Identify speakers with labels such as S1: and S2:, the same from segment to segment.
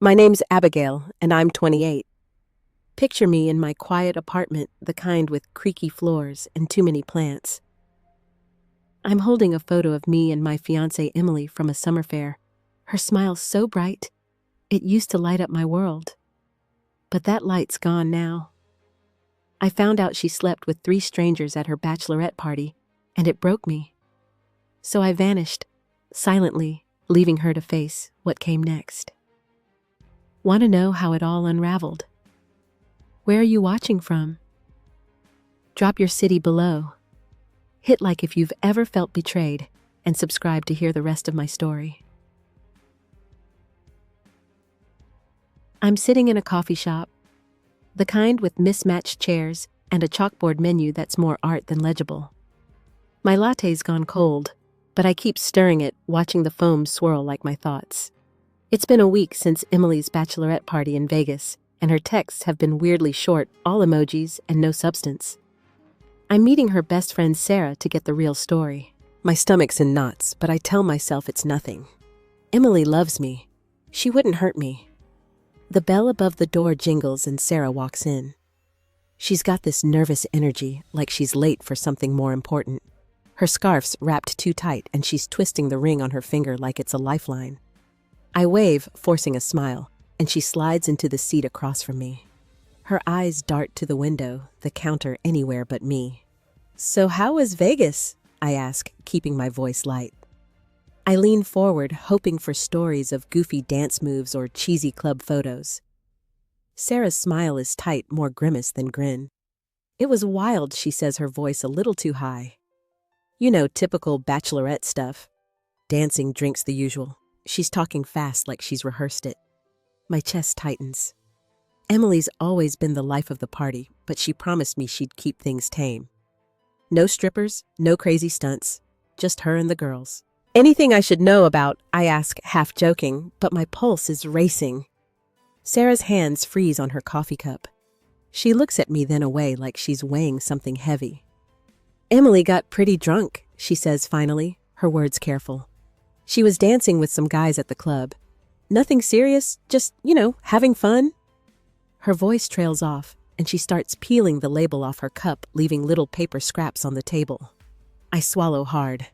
S1: My name's Abigail, and I'm 28. Picture me in my quiet apartment, the kind with creaky floors and too many plants. I'm holding a photo of me and my fiance Emily from a summer fair. Her smile's so bright, it used to light up my world. But that light's gone now. I found out she slept with 3 strangers at her bachelorette party, and it broke me. So I vanished, silently, leaving her to face what came next. Want to know how it all unraveled? Where are you watching from? Drop your city below. Hit like if you've ever felt betrayed, and subscribe to hear the rest of my story. I'm sitting in a coffee shop, the kind with mismatched chairs and a chalkboard menu that's more art than legible. My latte's gone cold, but I keep stirring it, watching the foam swirl like my thoughts. It's been a week since Emily's bachelorette party in Vegas, and her texts have been weirdly short, all emojis and no substance. I'm meeting her best friend Sarah to get the real story. My stomach's in knots, but I tell myself it's nothing. Emily loves me. She wouldn't hurt me. The bell above the door jingles and Sarah walks in. She's got this nervous energy, like she's late for something more important. Her scarf's wrapped too tight and she's twisting the ring on her finger like it's a lifeline. I wave, forcing a smile, and she slides into the seat across from me. Her eyes dart to the window, the counter anywhere but me. "So how was Vegas?" I ask, keeping my voice light. I lean forward, hoping for stories of goofy dance moves or cheesy club photos. Sarah's smile is tight, more grimace than grin. "It was wild," she says, her voice a little too high. You know, typical bachelorette stuff. Dancing, drinks, the usual. She's talking fast like she's rehearsed it. My chest tightens. Emily's always been the life of the party, but she promised me she'd keep things tame. No strippers, no crazy stunts, just her and the girls. "Anything I should know about?" I ask, half joking, but my pulse is racing. Sarah's hands freeze on her coffee cup. She looks at me, then away, like she's weighing something heavy. "Emily got pretty drunk," she says finally, her words careful. "She was dancing with some guys at the club. Nothing serious, just, having fun." Her voice trails off, and she starts peeling the label off her cup, leaving little paper scraps on the table. I swallow hard.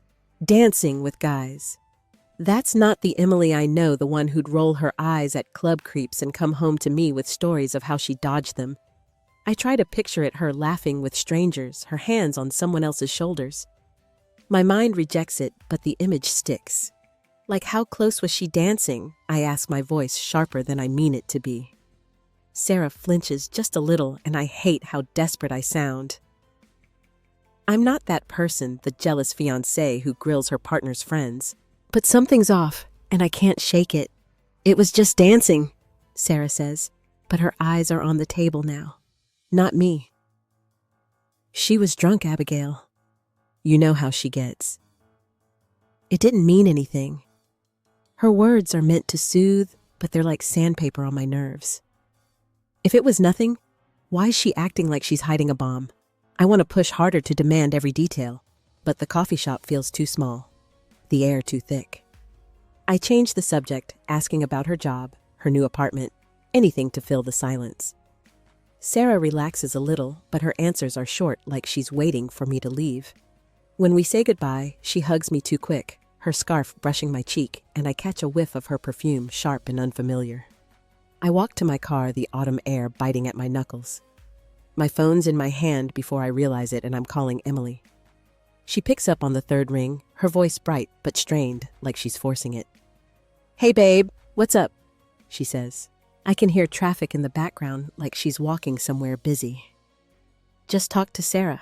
S1: Dancing with guys. That's not the Emily I know, the one who'd roll her eyes at club creeps and come home to me with stories of how she dodged them. I try to picture it, her laughing with strangers, her hands on someone else's shoulders. My mind rejects it, but the image sticks. Like, how close was she dancing? I ask, my voice sharper than I mean it to be. Sarah flinches just a little, and I hate how desperate I sound. I'm not that person, the jealous fiancé who grills her partner's friends. But something's off, and I can't shake it. "It was just dancing," Sarah says, but her eyes are on the table now. Not me. "She was drunk, Abigail. You know how she gets." It didn't mean anything. Her words are meant to soothe, but they're like sandpaper on my nerves. If it was nothing, why is she acting like she's hiding a bomb? I want to push harder to demand every detail, but the coffee shop feels too small, the air too thick. I change the subject, asking about her job, her new apartment, anything to fill the silence. Sarah relaxes a little, but her answers are short, like she's waiting for me to leave. When we say goodbye, she hugs me too quick, her scarf brushing my cheek, and I catch a whiff of her perfume, sharp and unfamiliar. I walk to my car, the autumn air biting at my knuckles. My phone's in my hand before I realize it, and I'm calling Emily. She picks up on the 3rd ring, her voice bright but strained, like she's forcing it. "Hey babe, what's up?" she says. I can hear traffic in the background, like she's walking somewhere busy. "Just talked to Sarah,"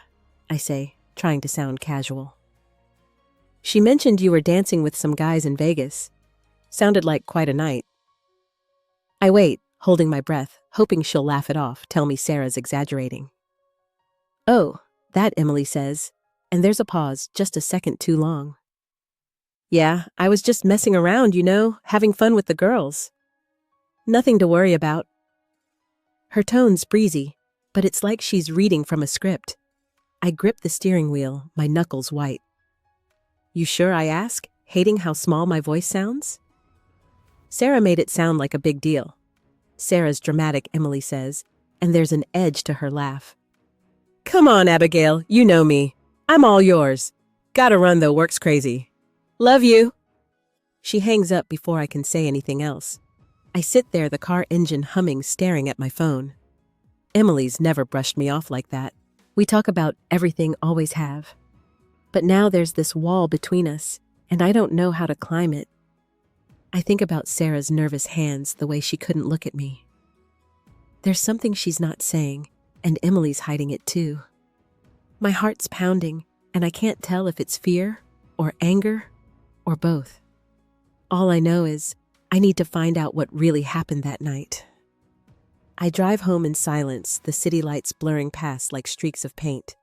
S1: I say, trying to sound casual. "She mentioned you were dancing with some guys in Vegas. Sounded like quite a night." I wait, holding my breath, hoping she'll laugh it off, tell me Sarah's exaggerating. "Oh, that," Emily says, and there's a pause, just a second too long. "Yeah, I was just messing around, having fun with the girls. Nothing to worry about." Her tone's breezy, but it's like she's reading from a script. I grip the steering wheel, my knuckles white. "You sure?" I ask, hating how small my voice sounds. Sarah made it sound like a big deal. Sarah's dramatic, Emily says, and there's an edge to her laugh. Come on, Abigail, you know me. I'm all yours. Gotta run though, work's crazy. Love you. She hangs up before I can say anything else. I sit there, the car engine humming, staring at my phone. Emily's never brushed me off like that. We talk about everything, always have. But now there's this wall between us, and I don't know how to climb it. I think about Sarah's nervous hands, the way she couldn't look at me. There's something she's not saying, and Emily's hiding it too. My heart's pounding, and I can't tell if it's fear or anger or both. All I know is I need to find out what really happened that night. I drive home in silence, the city lights blurring past like streaks of paint.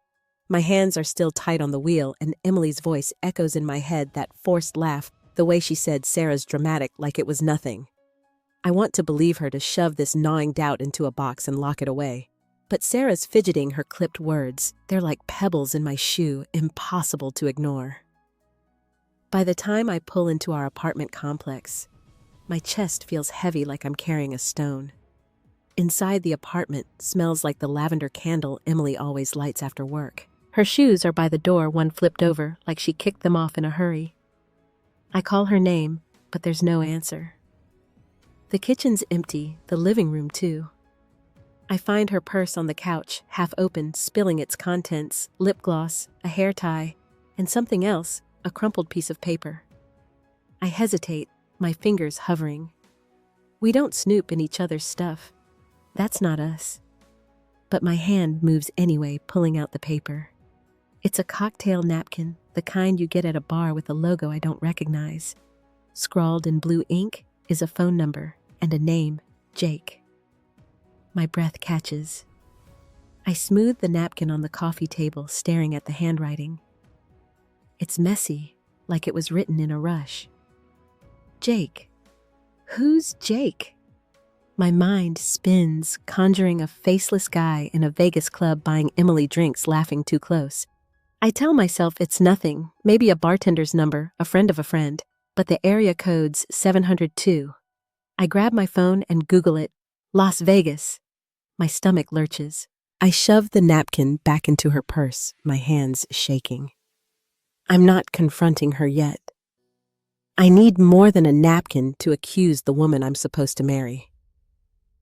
S1: My hands are still tight on the wheel, and Emily's voice echoes in my head, that forced laugh, the way she said Sarah's dramatic like it was nothing. I want to believe her, to shove this gnawing doubt into a box and lock it away. But Sarah's fidgeting, her clipped words, they're like pebbles in my shoe, impossible to ignore. By the time I pull into our apartment complex, my chest feels heavy, like I'm carrying a stone. Inside, the apartment smells like the lavender candle Emily always lights after work. Her shoes are by the door, one flipped over, like she kicked them off in a hurry. I call her name, but there's no answer. The kitchen's empty, the living room too. I find her purse on the couch, half open, spilling its contents, lip gloss, a hair tie, and something else, a crumpled piece of paper. I hesitate, my fingers hovering. We don't snoop in each other's stuff. That's not us. But my hand moves anyway, pulling out the paper. It's a cocktail napkin, the kind you get at a bar with a logo I don't recognize. Scrawled in blue ink is a phone number and a name, Jake. My breath catches. I smooth the napkin on the coffee table, staring at the handwriting. It's messy, like it was written in a rush. Jake. Who's Jake? My mind spins, conjuring a faceless guy in a Vegas club buying Emily drinks, laughing too close. I tell myself it's nothing, maybe a bartender's number, a friend of a friend, but the area code's 702. I grab my phone and Google it, Las Vegas. My stomach lurches. I shove the napkin back into her purse, my hands shaking. I'm not confronting her yet. I need more than a napkin to accuse the woman I'm supposed to marry.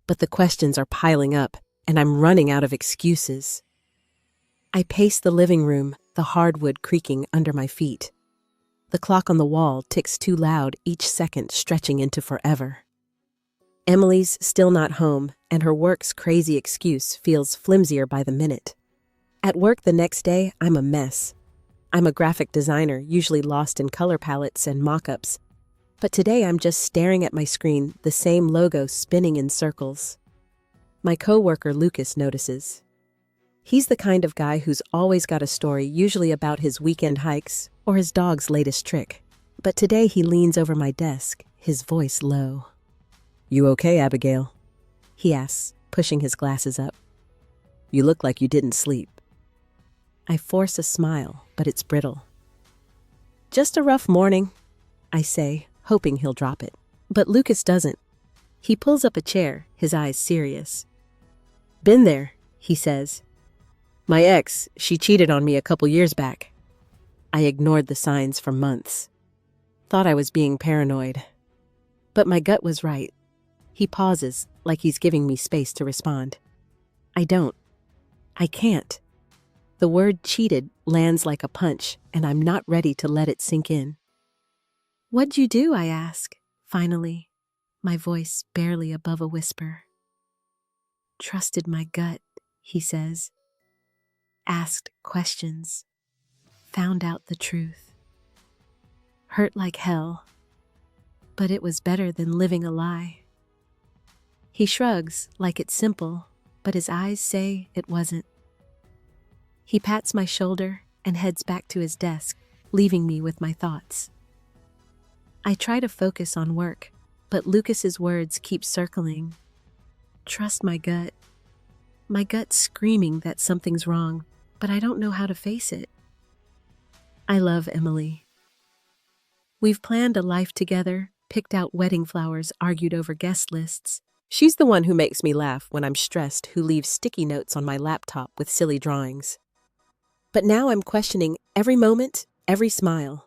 S1: But the questions are piling up, and I'm running out of excuses. I pace the living room, the hardwood creaking under my feet. The clock on the wall ticks too loud, each second stretching into forever. Emily's still not home, and her work's crazy excuse feels flimsier by the minute. At work the next day, I'm a mess. I'm a graphic designer, usually lost in color palettes and mock-ups. But today I'm just staring at my screen, the same logo spinning in circles. My coworker Lucas notices. He's the kind of guy who's always got a story, usually about his weekend hikes or his dog's latest trick. But today he leans over my desk, his voice low. "You okay, Abigail?" he asks, pushing his glasses up. "You look like you didn't sleep." I force a smile, but it's brittle. "Just a rough morning," I say, hoping he'll drop it. But Lucas doesn't. He pulls up a chair, his eyes serious. "Been there," he says. "My ex, she cheated on me a couple years back." I ignored the signs for months. Thought I was being paranoid. But my gut was right. He pauses, like he's giving me space to respond. I don't. I can't. The word cheated lands like a punch, and I'm not ready to let it sink in. "What'd you do?" I ask, finally, my voice barely above a whisper. "Trusted my gut," he says. Asked questions. Found out the truth. Hurt like hell, but it was better than living a lie. He shrugs like it's simple, but his eyes say it wasn't. He pats my shoulder and heads back to his desk, leaving me with my thoughts. I try to focus on work, but Lucas's words keep circling. Trust my gut. My gut's screaming that something's wrong, but I don't know how to face it. I love Emily. We've planned a life together, picked out wedding flowers, argued over guest lists. She's the one who makes me laugh when I'm stressed, who leaves sticky notes on my laptop with silly drawings. But now I'm questioning every moment, every smile.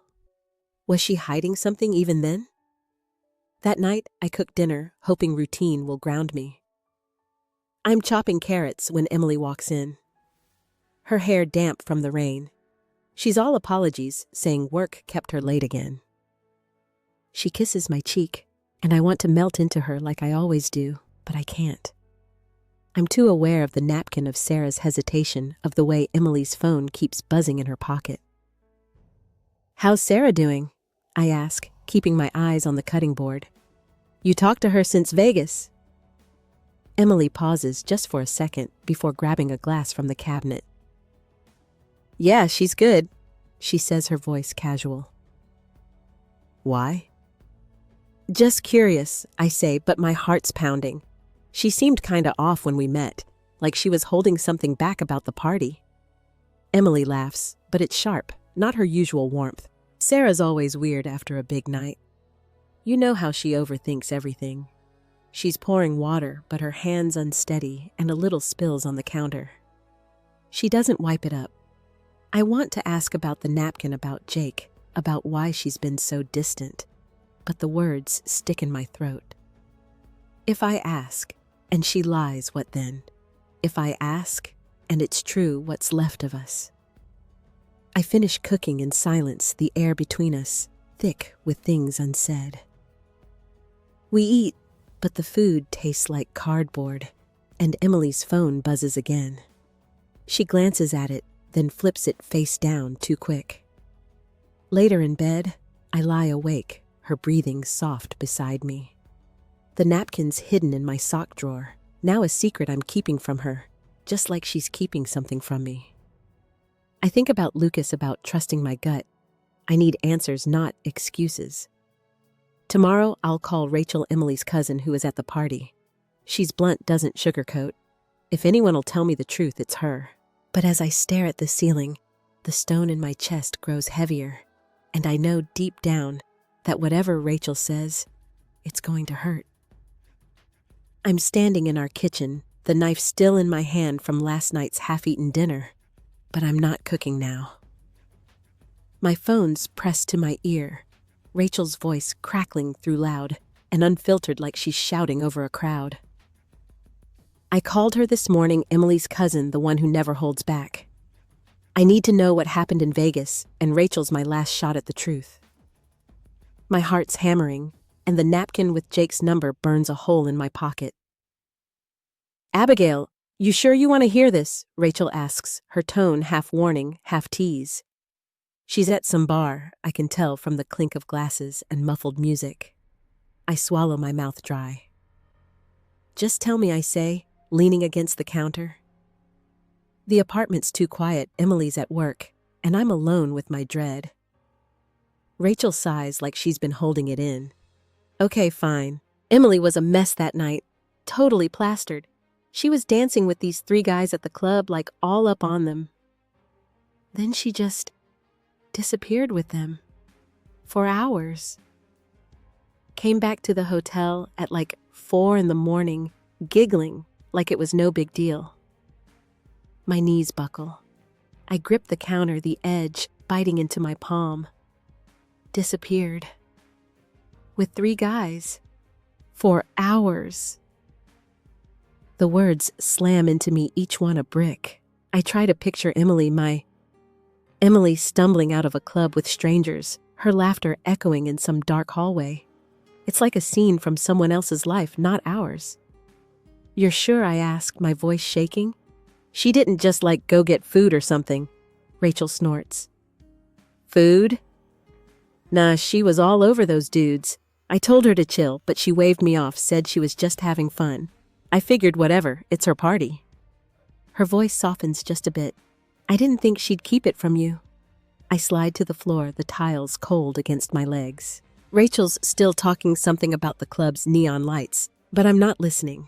S1: Was she hiding something even then? That night, I cooked dinner, hoping routine will ground me. I'm chopping carrots when Emily walks in. Her hair damp from the rain. She's all apologies, saying work kept her late again. She kisses my cheek, and I want to melt into her like I always do, but I can't. I'm too aware of the napkin of Sarah's hesitation, of the way Emily's phone keeps buzzing in her pocket. "How's Sarah doing?" I ask, keeping my eyes on the cutting board. "You talked to her since Vegas." Emily pauses just for a second before grabbing a glass from the cabinet. "Yeah, she's good," she says, her voice casual. "Why?" "Just curious," I say, but my heart's pounding. She seemed kinda off when we met, like she was holding something back about the party. Emily laughs, but it's sharp, not her usual warmth. Sarah's always weird after a big night. You know how she overthinks everything. She's pouring water, but her hand's unsteady and a little spills on the counter. She doesn't wipe it up. I want to ask about the napkin, about Jake, about why she's been so distant, but the words stick in my throat. If I ask, and she lies, what then? If I ask, and it's true, what's left of us? I finish cooking in silence, the air between us, thick with things unsaid. We eat, but the food tastes like cardboard, and Emily's phone buzzes again. She glances at it, then flips it face down too quick. Later in bed, I lie awake, her breathing soft beside me. The napkin's hidden in my sock drawer, now a secret I'm keeping from her, just like she's keeping something from me. I think about Lucas, about trusting my gut. I need answers, not excuses. Tomorrow, I'll call Rachel, Emily's cousin, who is at the party. She's blunt, doesn't sugarcoat. If anyone will tell me the truth, it's her. But as I stare at the ceiling, the stone in my chest grows heavier, and I know deep down that whatever Rachel says, it's going to hurt. I'm standing in our kitchen, the knife still in my hand from last night's half-eaten dinner, but I'm not cooking now. My phone's pressed to my ear, Rachel's voice crackling through loud and unfiltered like she's shouting over a crowd. I called her this morning, Emily's cousin, the one who never holds back. I need to know what happened in Vegas, and Rachel's my last shot at the truth. My heart's hammering, and the napkin with Jake's number burns a hole in my pocket. "Abigail, you sure you want to hear this?" Rachel asks, her tone half warning, half tease. She's at some bar, I can tell from the clink of glasses and muffled music. I swallow my mouth dry. "Just tell me," I say, leaning against the counter. The apartment's too quiet, Emily's at work, and I'm alone with my dread. Rachel sighs like she's been holding it in. "Okay, fine. Emily was a mess that night, totally plastered. She was dancing with these 3 guys at the club, like all up on them. Then she just disappeared with them. For hours. Came back to the hotel at like 4 in the morning, giggling like it was no big deal. My knees buckle. I grip the counter, the edge biting into my palm. Disappeared. With 3 guys. For hours. The words slam into me, each one a brick. I try to picture Emily stumbling out of a club with strangers, her laughter echoing in some dark hallway. It's like a scene from someone else's life, not ours. "You're sure?" I ask, my voice shaking. "She didn't just go get food or something," Rachel snorts. "Food? Nah, she was all over those dudes. I told her to chill, but she waved me off, said she was just having fun. I figured whatever, it's her party." Her voice softens just a bit. "I didn't think she'd keep it from you." I slide to the floor, the tiles cold against my legs. Rachel's still talking something about the club's neon lights, but I'm not listening.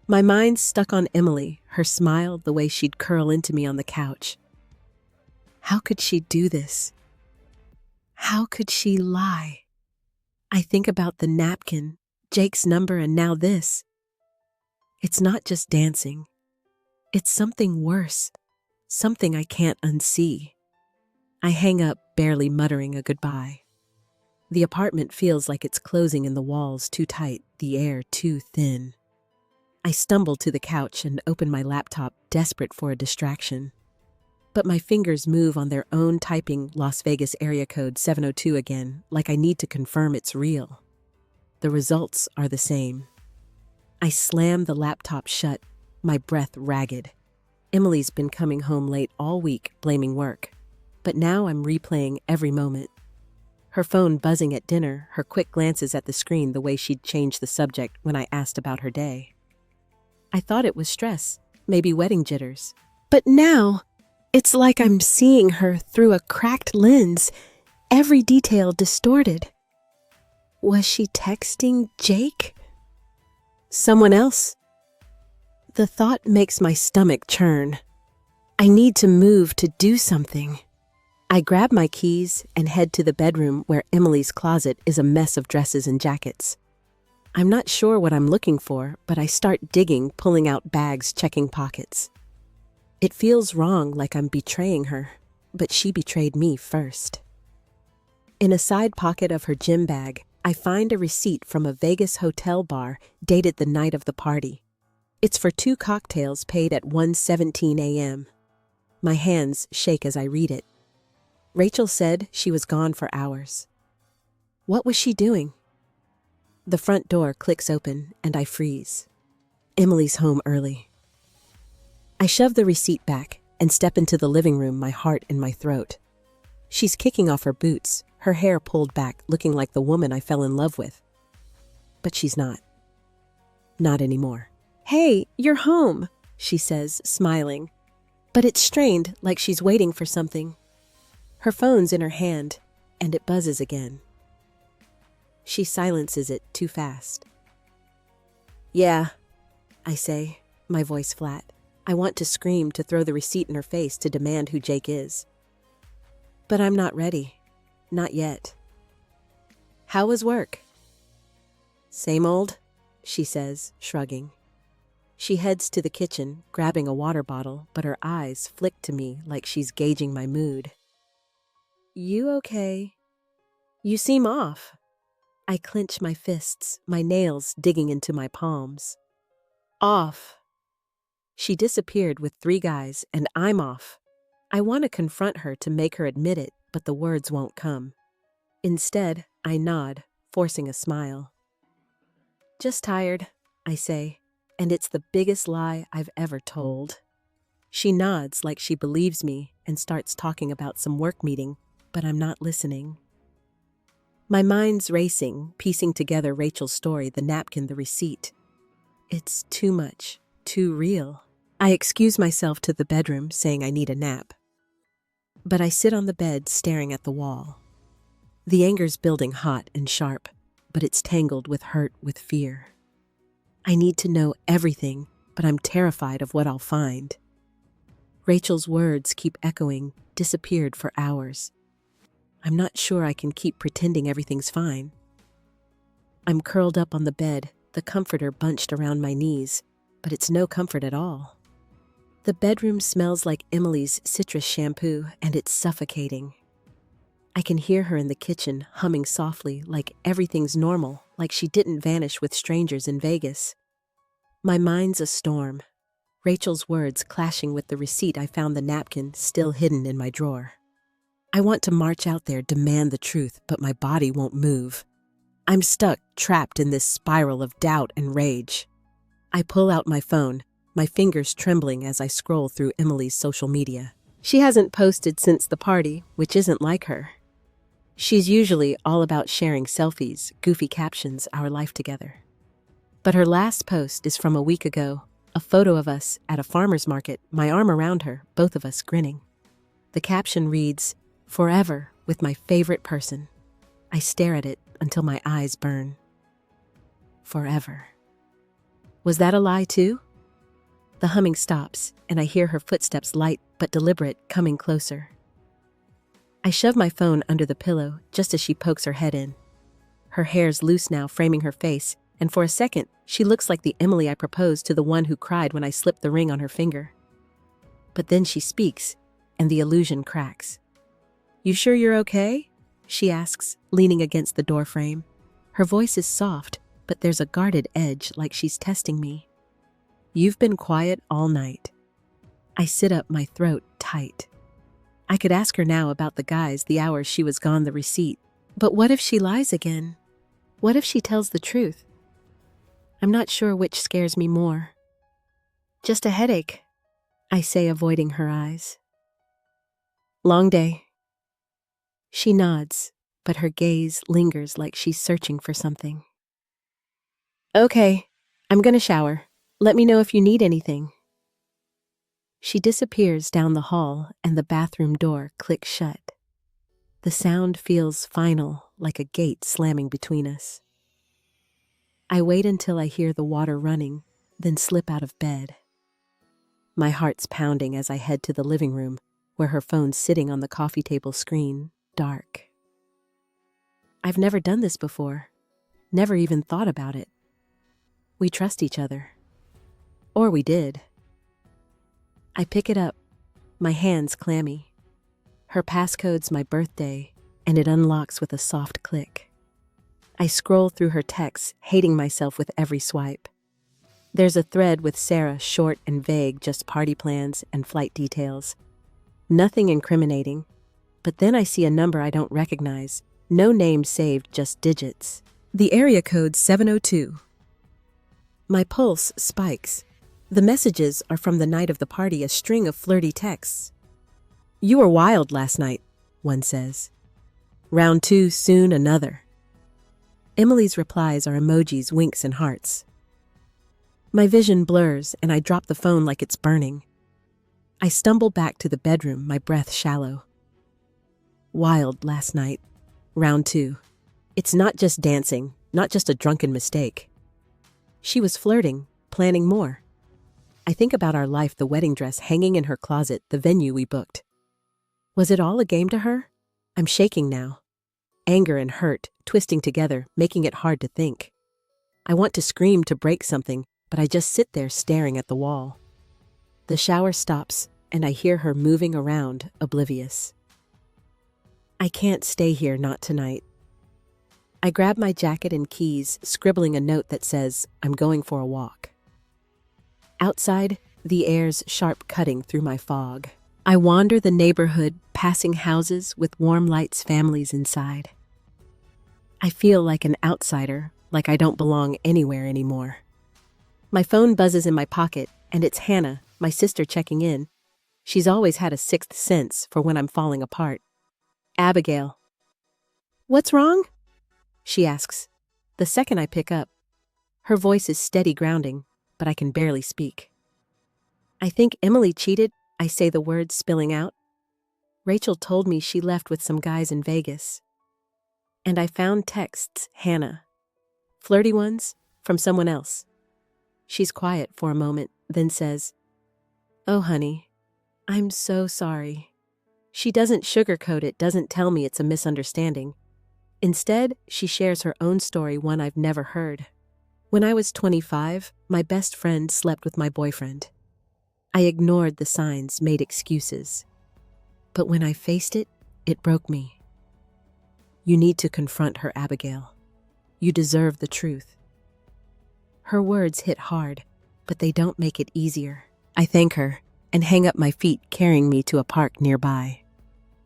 S1: My mind's stuck on Emily, her smile, the way she'd curl into me on the couch. How could she do this? How could she lie? I think about the napkin, Jake's number, and now this. It's not just dancing. It's something worse, something I can't unsee. I hang up, barely muttering a goodbye. The apartment feels like it's closing in, the walls too tight, the air too thin. I stumble to the couch and open my laptop, desperate for a distraction. But my fingers move on their own, typing Las Vegas area code 702 again, like I need to confirm it's real. The results are the same. I slam the laptop shut, my breath ragged. Emily's been coming home late all week, blaming work. But now I'm replaying every moment. Her phone buzzing at dinner, her quick glances at the screen, the way she'd changed the subject when I asked about her day. I thought it was stress, maybe wedding jitters. But now, it's like I'm seeing her through a cracked lens, every detail distorted. Was she texting Jake? Someone else? The thought makes my stomach churn. I need to move, to do something. I grab my keys and head to the bedroom, where Emily's closet is a mess of dresses and jackets. I'm not sure what I'm looking for, but I start digging, pulling out bags, checking pockets. It feels wrong, like I'm betraying her, but she betrayed me first. In a side pocket of her gym bag, I find a receipt from a Vegas hotel bar dated the night of the party. It's for 2 cocktails paid at 1:17 a.m. My hands shake as I read it. Rachel said she was gone for hours. What was she doing? The front door clicks open and I freeze. Emily's home early. I shove the receipt back and step into the living room, my heart in my throat. She's kicking off her boots, her hair pulled back, looking like the woman I fell in love with. But she's not. Not anymore. "Hey, you're home," she says, smiling. But it's strained, like she's waiting for something. Her phone's in her hand, and it buzzes again. She silences it too fast. "Yeah," I say, my voice flat. I want to scream, to throw the receipt in her face, to demand who Jake is. But I'm not ready. Not yet. "How was work?" "Same old," she says, shrugging. She heads to the kitchen, grabbing a water bottle, but her eyes flick to me like she's gauging my mood. "You okay? You seem off." I clench my fists, my nails digging into my palms. "Off." She disappeared with 3 guys, and I'm off. I want to confront her, to make her admit it, but the words won't come. Instead, I nod, forcing a smile. "Just tired," I say, and it's the biggest lie I've ever told. She nods like she believes me and starts talking about some work meeting, but I'm not listening. My mind's racing, piecing together Rachel's story, the napkin, the receipt. It's too much, too real. I excuse myself to the bedroom, saying I need a nap. But I sit on the bed, staring at the wall. The anger's building hot and sharp, but it's tangled with hurt, with fear. I need to know everything, but I'm terrified of what I'll find. Rachel's words keep echoing, disappeared for hours. I'm not sure I can keep pretending everything's fine. I'm curled up on the bed, the comforter bunched around my knees, but it's no comfort at all. The bedroom smells like Emily's citrus shampoo, and it's suffocating. I can hear her in the kitchen, humming softly, like everything's normal, like she didn't vanish with strangers in Vegas. My mind's a storm. Rachel's words clashing with the receipt I found, the napkin still hidden in my drawer. I want to march out there, demand the truth, but my body won't move. I'm stuck, trapped in this spiral of doubt and rage. I pull out my phone, my fingers trembling as I scroll through Emily's social media. She hasn't posted since the party, which isn't like her. She's usually all about sharing selfies, goofy captions, our life together. But her last post is from a week ago, a photo of us at a farmer's market, my arm around her, both of us grinning. The caption reads, "Forever with my favorite person." I stare at it until my eyes burn. Forever. Was that a lie too? The humming stops, and I hear her footsteps, light but deliberate, coming closer. I shove my phone under the pillow just as she pokes her head in. Her hair's loose now, framing her face, and for a second, she looks like the Emily I proposed to, the one who cried when I slipped the ring on her finger. But then she speaks, and the illusion cracks. "You sure you're okay?" she asks, leaning against the doorframe. Her voice is soft, but there's a guarded edge, like she's testing me. "You've been quiet all night." I sit up, my throat tight. I could ask her now about the guys, the hours she was gone, the receipt. But what if she lies again? What if she tells the truth? I'm not sure which scares me more. "Just a headache," I say, avoiding her eyes. "Long day." She nods, but her gaze lingers like she's searching for something. "Okay, I'm gonna shower. Let me know if you need anything." She disappears down the hall and the bathroom door clicks shut. The sound feels final, like a gate slamming between us. I wait until I hear the water running, then slip out of bed. My heart's pounding as I head to the living room, where her phone's sitting on the coffee table screen, dark. I've never done this before, never even thought about it. We trust each other. Or we did. I pick it up, my hands clammy. Her passcode's my birthday, and it unlocks with a soft click. I scroll through her texts, hating myself with every swipe. There's a thread with Sarah, short and vague, just party plans and flight details. Nothing incriminating, but then I see a number I don't recognize. No name saved, just digits. The area code's 702. My pulse spikes. The messages are from the night of the party, a string of flirty texts. "You were wild last night," one says. "Round 2, soon another." Emily's replies are emojis, winks, and hearts. My vision blurs, and I drop the phone like it's burning. I stumble back to the bedroom, my breath shallow. Wild last night. Round 2. It's not just dancing, not just a drunken mistake. She was flirting, planning more. I think about our life, the wedding dress hanging in her closet, the venue we booked. Was it all a game to her? I'm shaking now. Anger and hurt, twisting together, making it hard to think. I want to scream, to break something, but I just sit there staring at the wall. The shower stops, and I hear her moving around, oblivious. I can't stay here, not tonight. I grab my jacket and keys, scribbling a note that says, "I'm going for a walk." Outside, the air's sharp cutting through my fog. I wander the neighborhood, passing houses with warm lights, families inside. I feel like an outsider, like I don't belong anywhere anymore. My phone buzzes in my pocket, and it's Hannah, my sister, checking in. She's always had a sixth sense for when I'm falling apart. "Abigail." "What's wrong?" she asks, the second I pick up. Her voice is steady, grounding, but I can barely speak. "I think Emily cheated," I say, the words spilling out. "Rachel told me she left with some guys in Vegas." And I found texts, Hannah. Flirty ones, from someone else. She's quiet for a moment, then says, "Oh, honey, I'm so sorry." She doesn't sugarcoat it, doesn't tell me it's a misunderstanding. Instead, she shares her own story, one I've never heard. "When I was 25, my best friend slept with my boyfriend. I ignored the signs, made excuses. But when I faced it, it broke me. You need to confront her, Abigail. You deserve the truth." Her words hit hard, but they don't make it easier. I thank her and hang up my feet, carrying me to a park nearby.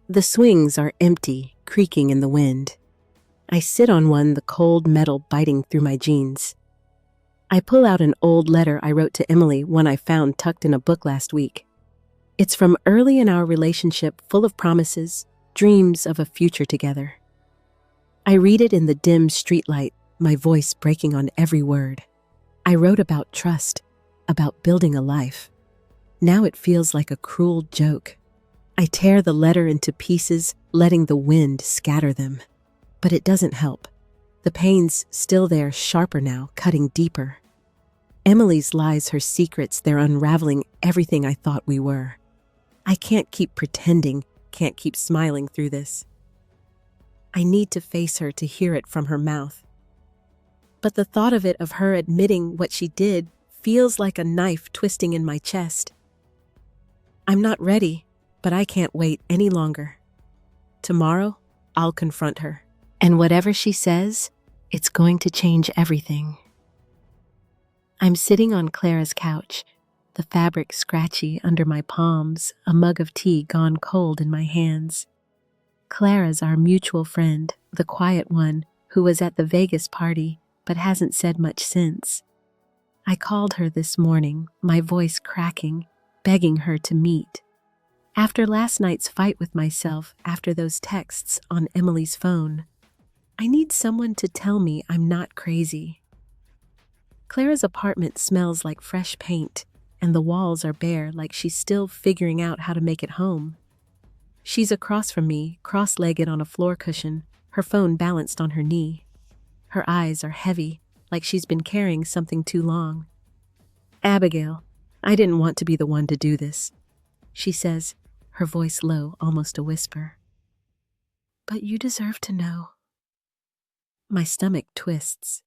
S1: The swings are empty, creaking in the wind. I sit on one, the cold metal biting through my jeans. I pull out an old letter I wrote to Emily, one I found tucked in a book last week. It's from early in our relationship, full of promises, dreams of a future together. I read it in the dim streetlight, my voice breaking on every word. I wrote about trust, about building a life. Now it feels like a cruel joke. I tear the letter into pieces, letting the wind scatter them. But it doesn't help. The pain's still there, sharper now, cutting deeper. Emily's lies, her secrets, they're unraveling everything I thought we were. I can't keep pretending, can't keep smiling through this. I need to face her, to hear it from her mouth. but the thought of her admitting what she did feels like a knife twisting in my chest. I'm not ready, but I can't wait any longer. Tomorrow, I'll confront her. And whatever she says, it's going to change everything. I'm sitting on Clara's couch, the fabric scratchy under my palms, a mug of tea gone cold in my hands. Clara's our mutual friend, the quiet one who was at the Vegas party but hasn't said much since. I called her this morning, my voice cracking, begging her to meet. After last night's fight with myself after those texts on Emily's phone, I need someone to tell me I'm not crazy. Clara's apartment smells like fresh paint, and the walls are bare like she's still figuring out how to make it home. She's across from me, cross-legged on a floor cushion, her phone balanced on her knee. Her eyes are heavy, like she's been carrying something too long. "Abigail, I didn't want to be the one to do this," she says, her voice low, almost a whisper. "But you deserve to know." My stomach twists.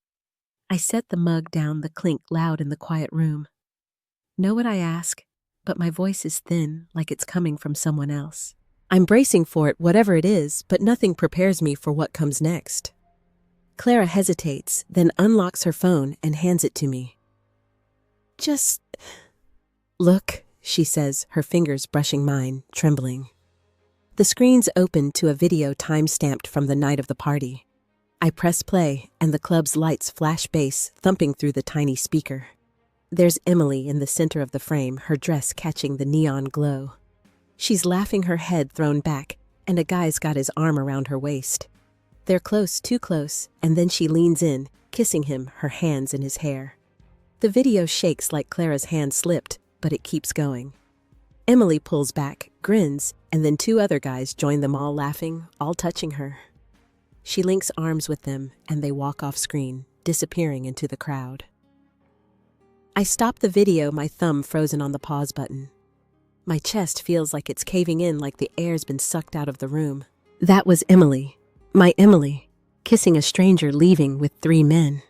S1: I set the mug down, the clink loud in the quiet room. Know what I ask, but my voice is thin, like it's coming from someone else. I'm bracing for it, whatever it is, but nothing prepares me for what comes next. Clara hesitates, then unlocks her phone and hands it to me. "Just look," she says, her fingers brushing mine, trembling. The screen's open to a video time-stamped from the night of the party. I press play, and the club's lights flash bass thumping through the tiny speaker. There's Emily in the center of the frame, her dress catching the neon glow. She's laughing, her head thrown back, and a guy's got his arm around her waist. They're close, too close, and then she leans in, kissing him, her hands in his hair. The video shakes like Clara's hand slipped, but it keeps going. Emily pulls back, grins, and then two other guys join them, all laughing, all touching her. She links arms with them, and they walk off screen, disappearing into the crowd. I stop the video, my thumb frozen on the pause button. My chest feels like it's caving in, like the air's been sucked out of the room. That was Emily, my Emily, kissing a stranger, leaving with 3 men.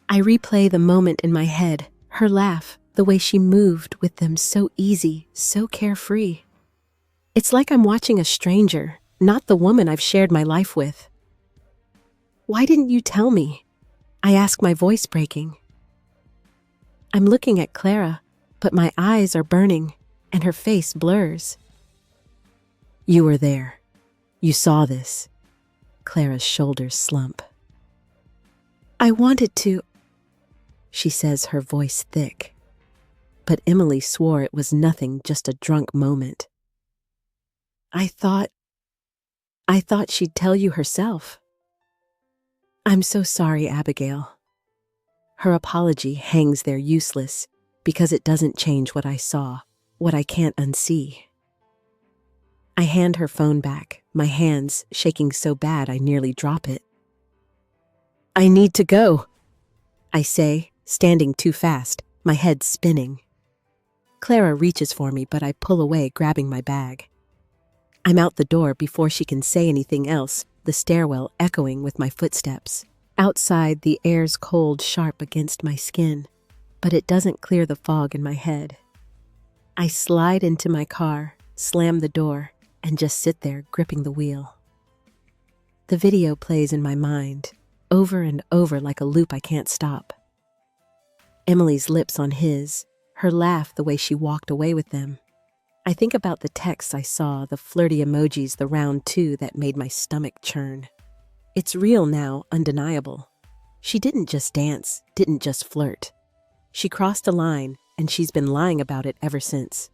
S1: I replay the moment in my head, her laugh, the way she moved with them, so easy, so carefree. It's like I'm watching a stranger, not the woman I've shared my life with. "Why didn't you tell me?" I ask, my voice breaking. I'm looking at Clara, but my eyes are burning, and her face blurs. "You were there. You saw this." Clara's shoulders slump. "I wanted to," she says, her voice thick. But Emily swore it was nothing, just a drunk moment. I thought she'd tell you herself." "I'm so sorry, Abigail." Her apology hangs there useless, because it doesn't change what I saw, what I can't unsee. I hand her phone back, my hands shaking so bad I nearly drop it. "I need to go," I say, standing too fast, my head spinning. Clara reaches for me, but I pull away, grabbing my bag. I'm out the door before she can say anything else, the stairwell echoing with my footsteps. Outside, the air's cold, sharp against my skin, but it doesn't clear the fog in my head. I slide into my car, slam the door, and just sit there, gripping the wheel. The video plays in my mind, over and over like a loop I can't stop. Emily's lips on his, her laugh, the way she walked away with them. I think about the texts I saw, the flirty emojis, the round 2 that made my stomach churn. It's real now, undeniable. She didn't just dance, didn't just flirt. She crossed a line, and she's been lying about it ever since.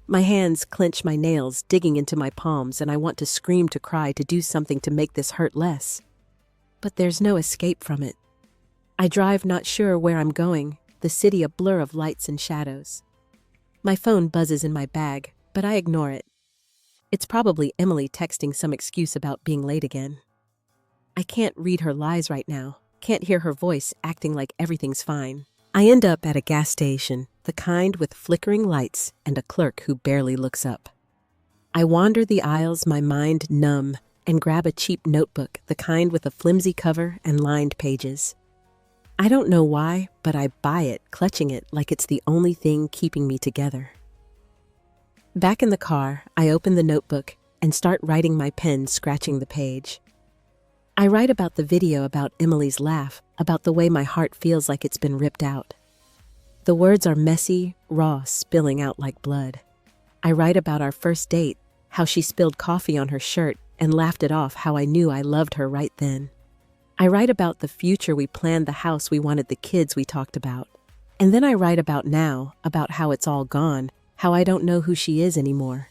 S1: My hands clench my nails, digging into my palms, and I want to scream, to cry, to do something to make this hurt less. But there's no escape from it. I drive, not sure where I'm going, the city a blur of lights and shadows. My phone buzzes in my bag, but I ignore it. It's probably Emily texting some excuse about being late again. I can't read her lies right now, can't hear her voice acting like everything's fine. I end up at a gas station, the kind with flickering lights and a clerk who barely looks up. I wander the aisles, my mind numb, and grab a cheap notebook, the kind with a flimsy cover and lined pages. I don't know why, but I buy it, clutching it like it's the only thing keeping me together. Back in the car, I open the notebook and start writing, my pen scratching the page. I write about the video, about Emily's laugh, about the way my heart feels like it's been ripped out. The words are messy, raw, spilling out like blood. I write about our first date, how she spilled coffee on her shirt and laughed it off, how I knew I loved her right then. I write about the future we planned, the house we wanted, the kids we talked about. And then I write about now, about how it's all gone, how I don't know who she is anymore.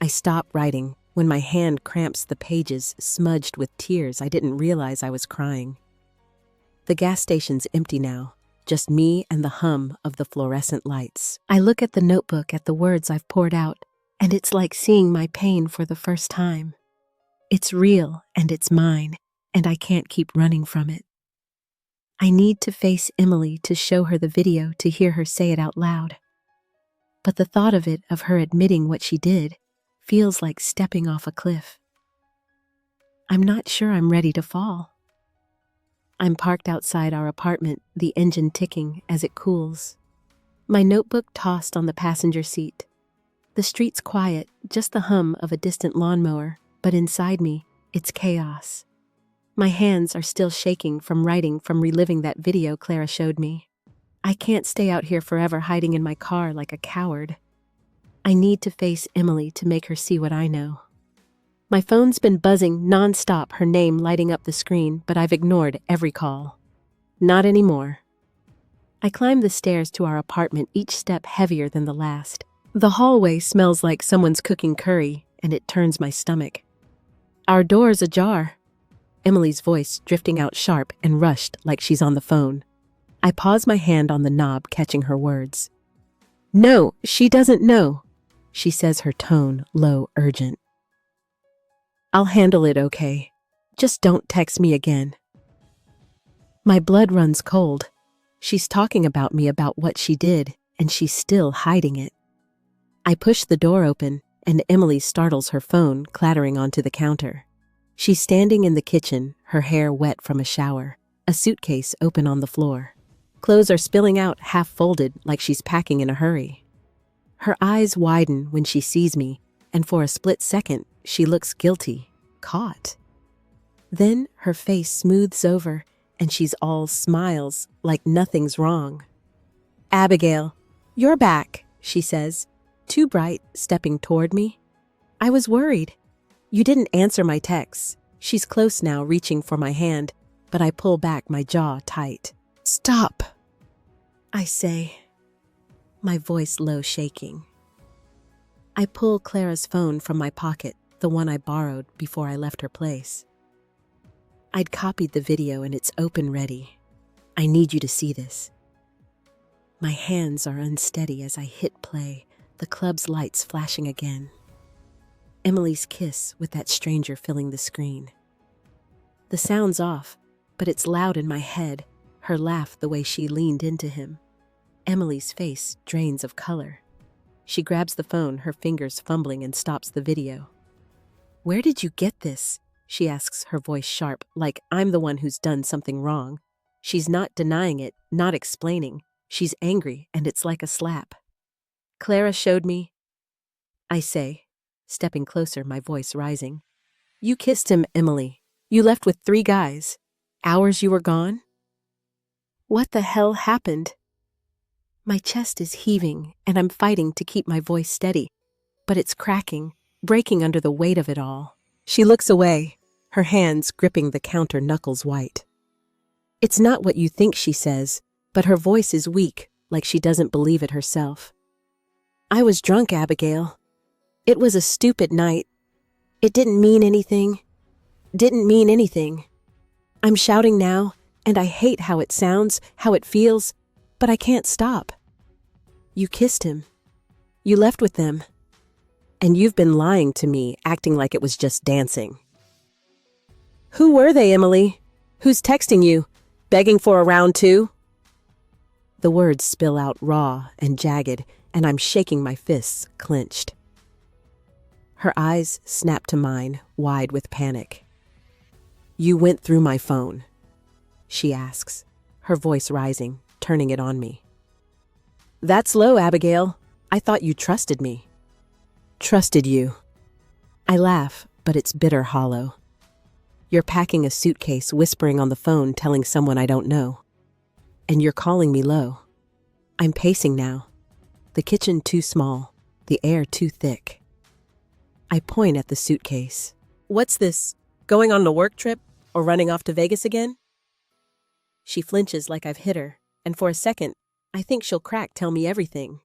S1: I stop writing when my hand cramps the pages, smudged with tears. I didn't realize I was crying. The gas station's empty now, just me and the hum of the fluorescent lights. I look at the notebook, at the words I've poured out, and it's like seeing my pain for the first time. It's real and it's mine, and I can't keep running from it. I need to face Emily, to show her the video, to hear her say it out loud. But the thought of it, of her admitting what she did, feels like stepping off a cliff. I'm not sure I'm ready to fall. I'm parked outside our apartment, the engine ticking as it cools. My notebook tossed on the passenger seat. The street's quiet, just the hum of a distant lawnmower, but inside me, it's chaos. My hands are still shaking from writing, from reliving that video Clara showed me. I can't stay out here forever, hiding in my car like a coward. I need to face Emily, to make her see what I know. My phone's been buzzing nonstop, her name lighting up the screen, but I've ignored every call. Not anymore. I climb the stairs to our apartment, each step heavier than the last. The hallway smells like someone's cooking curry, and it turns my stomach. Our door's ajar. Emily's voice drifting out sharp and rushed like she's on the phone. I pause, my hand on the knob, catching her words. No, she doesn't know, she says, her tone low, urgent. I'll handle it, okay? Just don't text me again. My blood runs cold. She's talking about me, about what she did, and she's still hiding it. I push the door open, and Emily startles, her phone clattering onto the counter. She's standing in the kitchen, her hair wet from a shower, a suitcase open on the floor. Clothes are spilling out, half folded, like she's packing in a hurry. Her eyes widen when she sees me, and for a split second, she looks guilty, caught. Then her face smooths over, and she's all smiles, like nothing's wrong. Abigail, you're back, she says, too bright, stepping toward me. I was worried. You didn't answer my texts. She's close now, reaching for my hand, but I pull back, my jaw tight. Stop, I say, my voice low, shaking. I pull Clara's phone from my pocket, the one I borrowed before I left her place. I'd copied the video and it's open, ready. I need you to see this. My hands are unsteady as I hit play, the club's lights flashing again. Emily's kiss with that stranger filling the screen. The sound's off, but it's loud in my head, her laugh, the way she leaned into him. Emily's face drains of color. She grabs the phone, her fingers fumbling, and stops the video. Where did you get this? She asks, her voice sharp, like I'm the one who's done something wrong. She's not denying it, not explaining. She's angry, and it's like a slap. Clara showed me, I say, stepping closer, my voice rising. You kissed him, Emily. You left with 3 guys. Hours you were gone? What the hell happened? My chest is heaving, and I'm fighting to keep my voice steady, but it's cracking, breaking under the weight of it all. She looks away, her hands gripping the counter, knuckles white. It's not what you think, she says, but her voice is weak, like she doesn't believe it herself. I was drunk, Abigail. It was a stupid night. It didn't mean anything. Didn't mean anything. I'm shouting now, and I hate how it sounds, how it feels, but I can't stop. You kissed him. You left with them. And you've been lying to me, acting like it was just dancing. Who were they, Emily? Who's texting you? Begging for a round 2? The words spill out raw and jagged, and I'm shaking, my fists clenched. Her eyes snap to mine, wide with panic. "You went through my phone," she asks, her voice rising, turning it on me. "That's low, Abigail. I thought you trusted me." "Trusted you." I laugh, but it's bitter hollow. "You're packing a suitcase, whispering on the phone, telling someone I don't know. And you're calling me low." I'm pacing now. The kitchen too small, the air too thick. I point at the suitcase. "What's this? Going on a work trip? Or running off to Vegas again?" She flinches like I've hit her, and for a second, I think she'll tell me everything.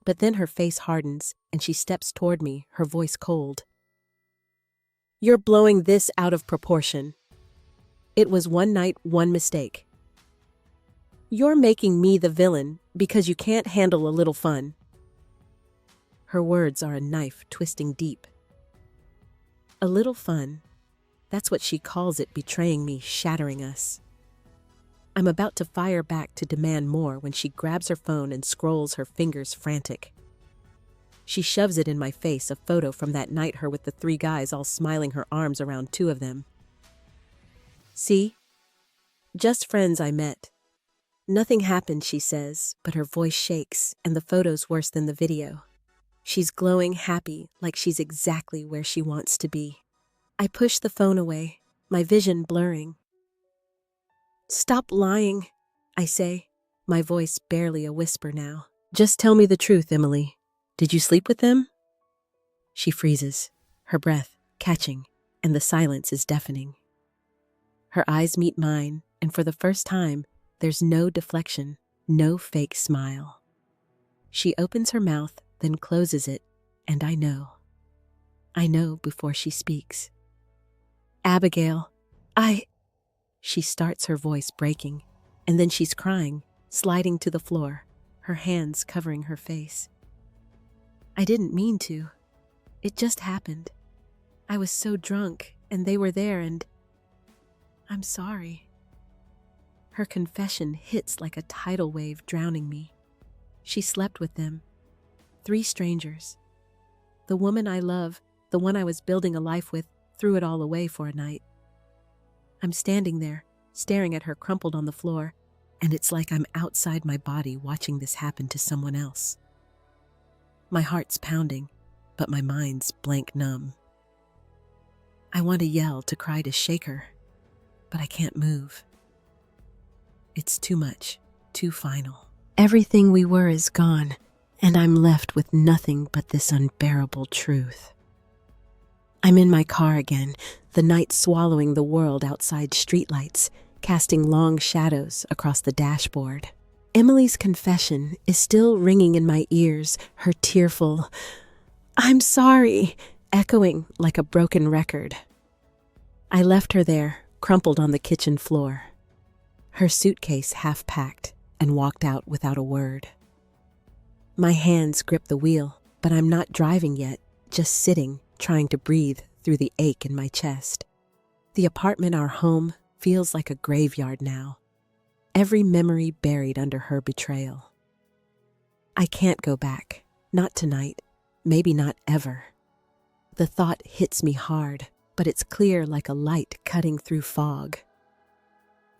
S1: But then her face hardens, and she steps toward me, her voice cold. "You're blowing this out of proportion. It was one night, one mistake. You're making me the villain because you can't handle a little fun." Her words are a knife twisting deep. A little fun. That's what she calls it, betraying me, shattering us. I'm about to fire back to demand more when she grabs her phone and scrolls, her fingers frantic. She shoves it in my face, a photo from that night, her with the 3 guys all smiling, her arms around 2 of them. "See? Just friends I met. Nothing happened," she says, but her voice shakes, and the photo's worse than the video. She's glowing, happy, like she's exactly where she wants to be. I push the phone away, my vision blurring. "Stop lying," I say, my voice barely a whisper now. "Just tell me the truth, Emily. Did you sleep with them?" She freezes, her breath catching, and the silence is deafening. Her eyes meet mine, and for the first time, there's no deflection, no fake smile. She opens her mouth, then closes it, and I know. I know before she speaks. "Abigail, She starts, her voice breaking, and then she's crying, sliding to the floor, her hands covering her face. "I didn't mean to. It just happened. I was so drunk, and they were there, and I'm sorry." Her confession hits like a tidal wave, drowning me. She slept with them. 3 strangers. The woman I love, the one I was building a life with, threw it all away for a night. I'm standing there, staring at her crumpled on the floor, and it's like I'm outside my body watching this happen to someone else. My heart's pounding, but my mind's blank numb. I want to yell, to cry, to shake her, but I can't move. It's too much, too final. Everything we were is gone, and I'm left with nothing but this unbearable truth. I'm in my car again, the night swallowing the world outside, streetlights, casting long shadows across the dashboard. Emily's confession is still ringing in my ears, her tearful, "I'm sorry," echoing like a broken record. I left her there, crumpled on the kitchen floor, her suitcase half packed, and walked out without a word. My hands grip the wheel, but I'm not driving yet, just sitting, trying to breathe through the ache in my chest. The apartment, our home, feels like a graveyard now. Every memory buried under her betrayal. I can't go back. Not tonight. Maybe not ever. The thought hits me hard, but it's clear like a light cutting through fog.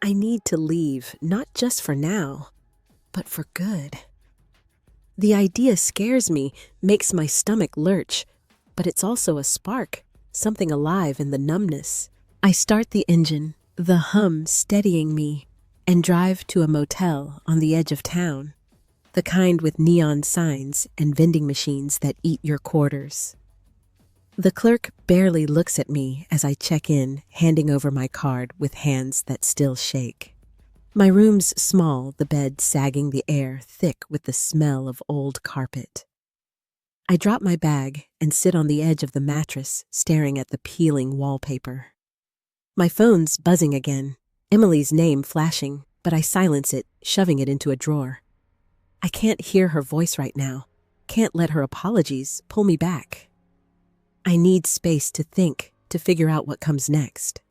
S1: I need to leave, not just for now, but for good. The idea scares me, makes my stomach lurch, but it's also a spark, something alive in the numbness. I start the engine, the hum steadying me, and drive to a motel on the edge of town, the kind with neon signs and vending machines that eat your quarters. The clerk barely looks at me as I check in, handing over my card with hands that still shake. My room's small, the bed sagging, the air thick with the smell of old carpet. I drop my bag and sit on the edge of the mattress, staring at the peeling wallpaper. My phone's buzzing again, Emily's name flashing, but I silence it, shoving it into a drawer. I can't hear her voice right now, can't let her apologies pull me back. I need space to think, to figure out what comes next.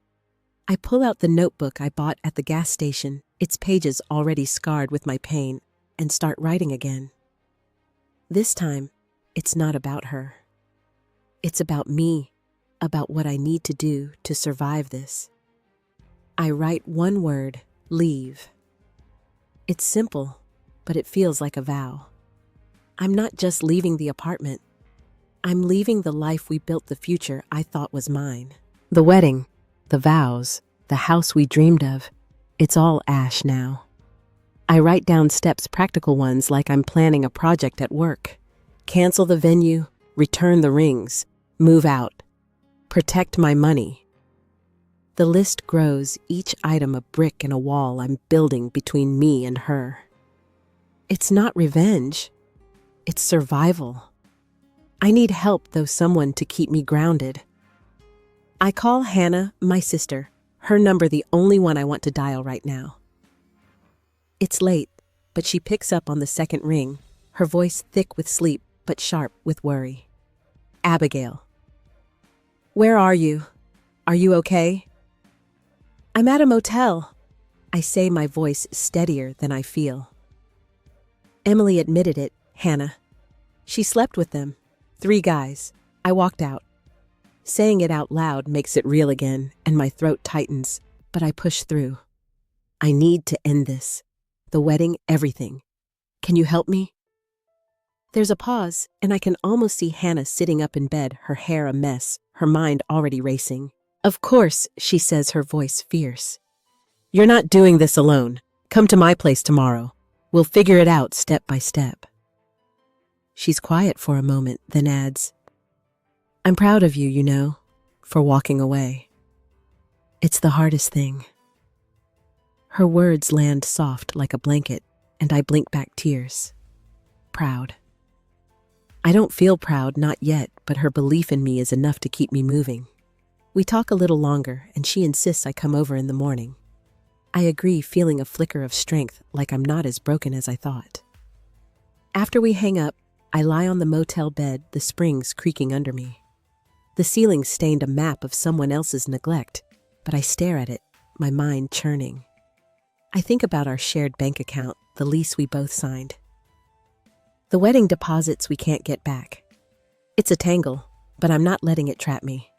S1: I pull out the notebook I bought at the gas station, its pages already scarred with my pain, and start writing again. This time, it's not about her. It's about me, about what I need to do to survive this. I write one word, leave. It's simple, but it feels like a vow. I'm not just leaving the apartment. I'm leaving the life we built, the future I thought was mine. The wedding, the vows, the house we dreamed of, it's all ash now. I write down steps, practical ones, like I'm planning a project at work. Cancel the venue, return the rings, move out, protect my money. The list grows, each item a brick in a wall I'm building between me and her. It's not revenge, it's survival. I need help, though, someone to keep me grounded. I call Hannah, my sister, her number the only one I want to dial right now. It's late, but she picks up on the second ring, her voice thick with sleep but sharp with worry. Abigail. Where are you? Are you okay? I'm at a motel. I say, my voice steadier than I feel. Emily admitted it, Hannah. She slept with them. 3 guys. I walked out. Saying it out loud makes it real again, and my throat tightens, but I push through. I need to end this. The wedding, everything. Can you help me? There's a pause, and I can almost see Hannah sitting up in bed, her hair a mess, her mind already racing. Of course, she says, her voice fierce. You're not doing this alone. Come to my place tomorrow. We'll figure it out step by step. She's quiet for a moment, then adds, I'm proud of you, for walking away. It's the hardest thing. Her words land soft like a blanket, and I blink back tears. Proud. I don't feel proud, not yet, but her belief in me is enough to keep me moving. We talk a little longer, and she insists I come over in the morning. I agree, feeling a flicker of strength, like I'm not as broken as I thought. After we hang up, I lie on the motel bed, the springs creaking under me. The ceiling stained a map of someone else's neglect, but I stare at it, my mind churning. I think about our shared bank account, the lease we both signed. The wedding deposits we can't get back. It's a tangle, but I'm not letting it trap me.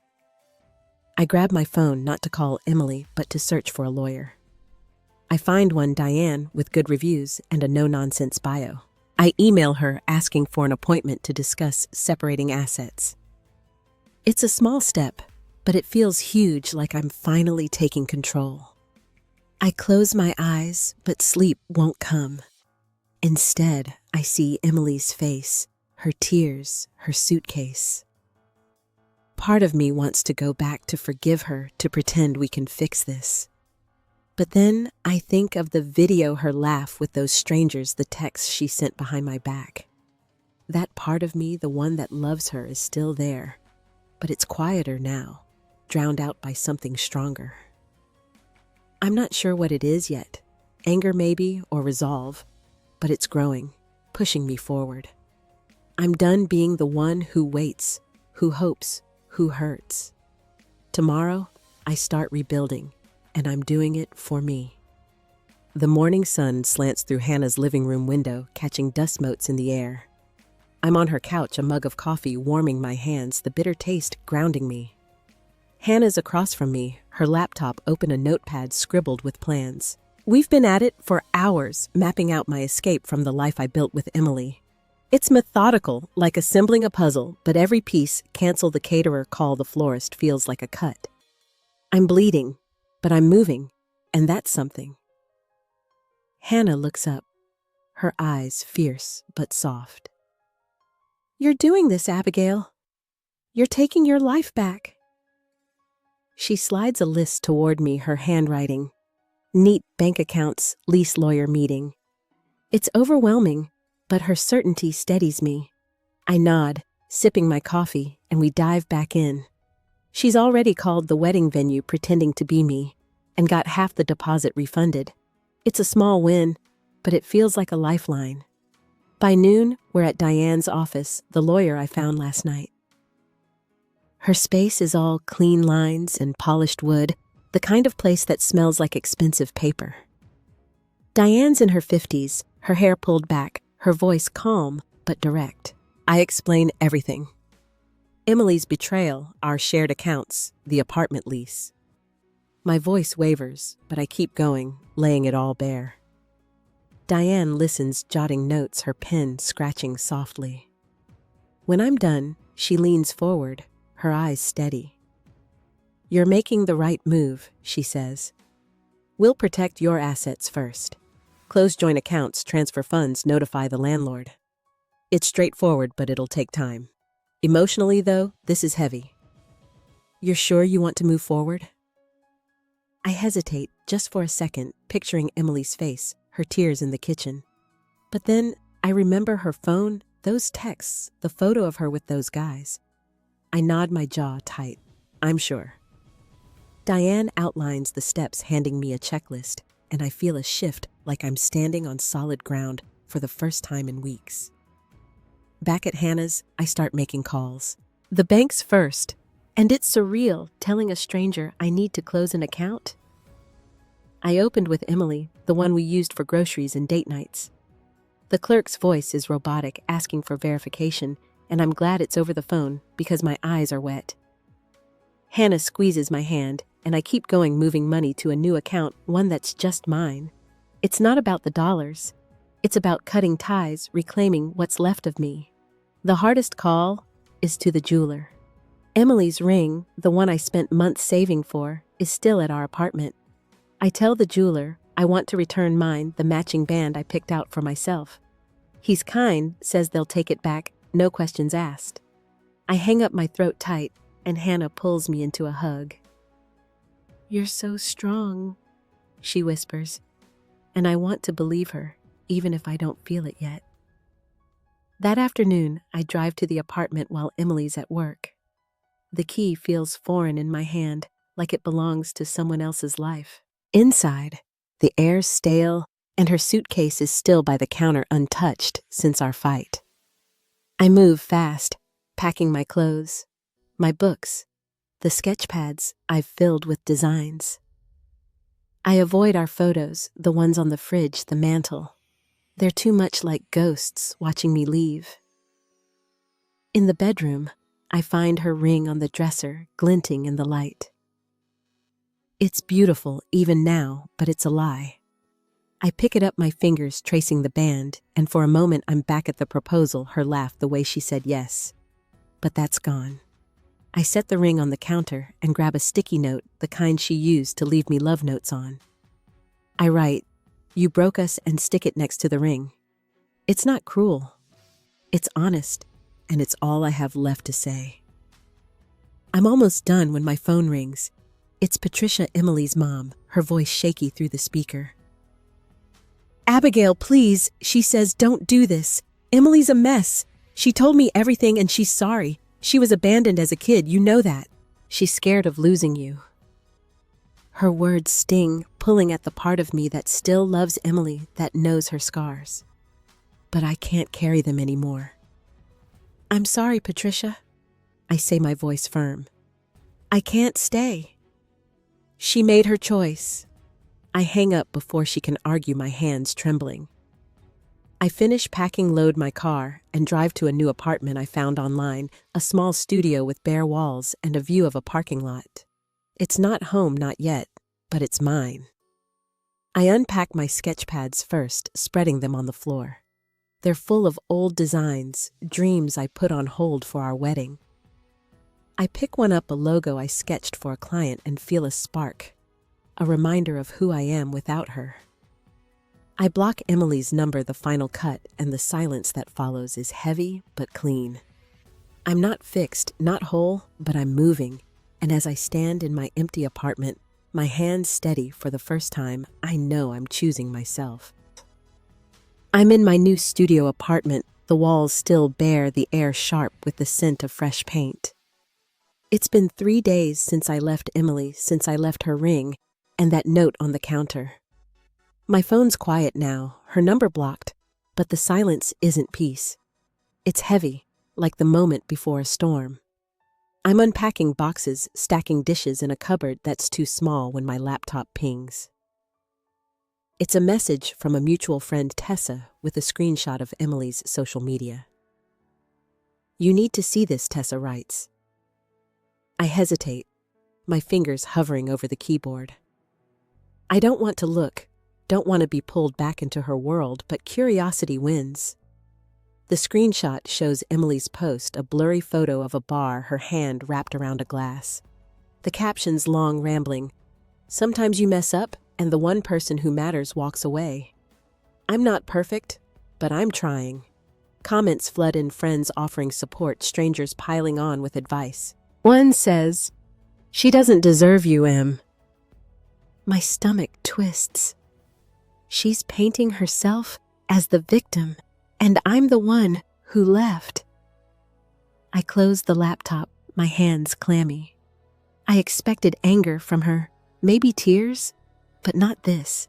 S1: I grab my phone, not to call Emily, but to search for a lawyer. I find one, Diane, with good reviews and a no-nonsense bio. I email her asking for an appointment to discuss separating assets. It's a small step, but it feels huge, like I'm finally taking control. I close my eyes, but sleep won't come. Instead, I see Emily's face, her tears, her suitcase. Part of me wants to go back to forgive her, to pretend we can fix this. But then I think of the video, her laugh with those strangers, the texts she sent behind my back. That part of me, the one that loves her, is still there, but it's quieter now, drowned out by something stronger. I'm not sure what it is yet, anger maybe, or resolve, but it's growing, pushing me forward. I'm done being the one who waits, who hopes, who hurts. Tomorrow, I start rebuilding, and I'm doing it for me. The morning sun slants through Hannah's living room window, catching dust motes in the air. I'm on her couch, a mug of coffee warming my hands, the bitter taste grounding me. Hannah's across from me, her laptop open, a notepad scribbled with plans. We've been at it for hours, mapping out my escape from the life I built with Emily. It's methodical, like assembling a puzzle, but every piece, cancel the caterer, call the florist, feels like a cut. I'm bleeding, but I'm moving, and that's something. Hannah looks up, her eyes fierce but soft. You're doing this, Abigail. You're taking your life back. She slides a list toward me, her handwriting. Neat bank accounts, lease lawyer meeting. It's overwhelming, but her certainty steadies me. I nod, sipping my coffee, and we dive back in. She's already called the wedding venue, pretending to be me, and got half the deposit refunded. It's a small win, but it feels like a lifeline. By noon, we're at Diane's office, the lawyer I found last night. Her space is all clean lines and polished wood, the kind of place that smells like expensive paper. Diane's in her 50s, her hair pulled back, her voice calm but direct. I explain everything. Emily's betrayal, our shared accounts, the apartment lease. My voice wavers, but I keep going, laying it all bare. Diane listens, jotting notes, her pen scratching softly. When I'm done, she leans forward, her eyes steady. "You're making the right move," she says. "We'll protect your assets first. Close joint accounts, transfer funds, notify the landlord. It's straightforward, but it'll take time. Emotionally, though, this is heavy. You're sure you want to move forward?" I hesitate just for a second, picturing Emily's face, her tears in the kitchen. But then I remember her phone, those texts, the photo of her with those guys. I nod, my jaw tight. I'm sure. Diane outlines the steps, handing me a checklist, and I feel a shift, like I'm standing on solid ground for the first time in weeks. Back at Hannah's, I start making calls. The bank's first, and it's surreal telling a stranger I need to close an account. I opened with Emily, the one we used for groceries and date nights. The clerk's voice is robotic, asking for verification, and I'm glad it's over the phone because my eyes are wet. Hannah squeezes my hand, and I keep going, moving money to a new account, one that's just mine. It's not about the dollars. It's about cutting ties, reclaiming what's left of me. The hardest call is to the jeweler. Emily's ring, the one I spent months saving for, is still at our apartment. I tell the jeweler I want to return mine, the matching band I picked out for myself. He's kind, says they'll take it back, no questions asked. I hang up my throat tight, and Hannah pulls me into a hug. "You're so strong," she whispers, and I want to believe her, even if I don't feel it yet. That afternoon, I drive to the apartment while Emily's at work. The key feels foreign in my hand, like it belongs to someone else's life. Inside, the air's stale, and her suitcase is still by the counter, untouched since our fight. I move fast, packing my clothes, my books, the sketch pads I've filled with designs. I avoid our photos, the ones on the fridge, the mantle. They're too much like ghosts watching me leave. In the bedroom, I find her ring on the dresser, glinting in the light. It's beautiful even now, but it's a lie. I pick it up, my fingers tracing the band, and for a moment I'm back at the proposal, her laugh, the way she said yes. But that's gone. I set the ring on the counter and grab a sticky note, the kind she used to leave me love notes on. I write, "You broke us," and stick it next to the ring. It's not cruel. It's honest, and it's all I have left to say. I'm almost done when my phone rings. It's Patricia, Emily's mom, her voice shaky through the speaker. "Abigail, please," she says, "don't do this. Emily's a mess. She told me everything and she's sorry. She was abandoned as a kid, you know that. She's scared of losing you." Her words sting, pulling at the part of me that still loves Emily, that knows her scars. But I can't carry them anymore. "I'm sorry, Patricia," I say, my voice firm. "I can't stay." She made her choice. I hang up before she can argue, my hands trembling. I finish packing, load my car, and drive to a new apartment I found online, a small studio with bare walls and a view of a parking lot. It's not home, not yet, but it's mine. I unpack my sketch pads first, spreading them on the floor. They're full of old designs, dreams I put on hold for our wedding. I pick one up, a logo I sketched for a client, and feel a spark, a reminder of who I am without her. I block Emily's number, the final cut, and the silence that follows is heavy but clean. I'm not fixed, not whole, but I'm moving, and as I stand in my empty apartment, my hands steady for the first time, I know I'm choosing myself. I'm in my new studio apartment, the walls still bare, the air sharp with the scent of fresh paint. It's been 3 days since I left Emily, since I left her ring, and that note on the counter. My phone's quiet now, her number blocked, but the silence isn't peace. It's heavy, like the moment before a storm. I'm unpacking boxes, stacking dishes in a cupboard that's too small when my laptop pings. It's a message from a mutual friend, Tessa, with a screenshot of Emily's social media. "You need to see this," Tessa writes. I hesitate, my fingers hovering over the keyboard. I don't want to look, don't want to be pulled back into her world, but curiosity wins. The screenshot shows Emily's post, a blurry photo of a bar, her hand wrapped around a glass. The caption's long, rambling. Sometimes you mess up, and the one person who matters walks away. I'm not perfect, but I'm trying. Comments flood in, friends offering support, strangers piling on with advice. One says, "She doesn't deserve you, Em." My stomach twists. She's painting herself as the victim, and I'm the one who left. I close the laptop, my hands clammy. I expected anger from her, maybe tears, but not this.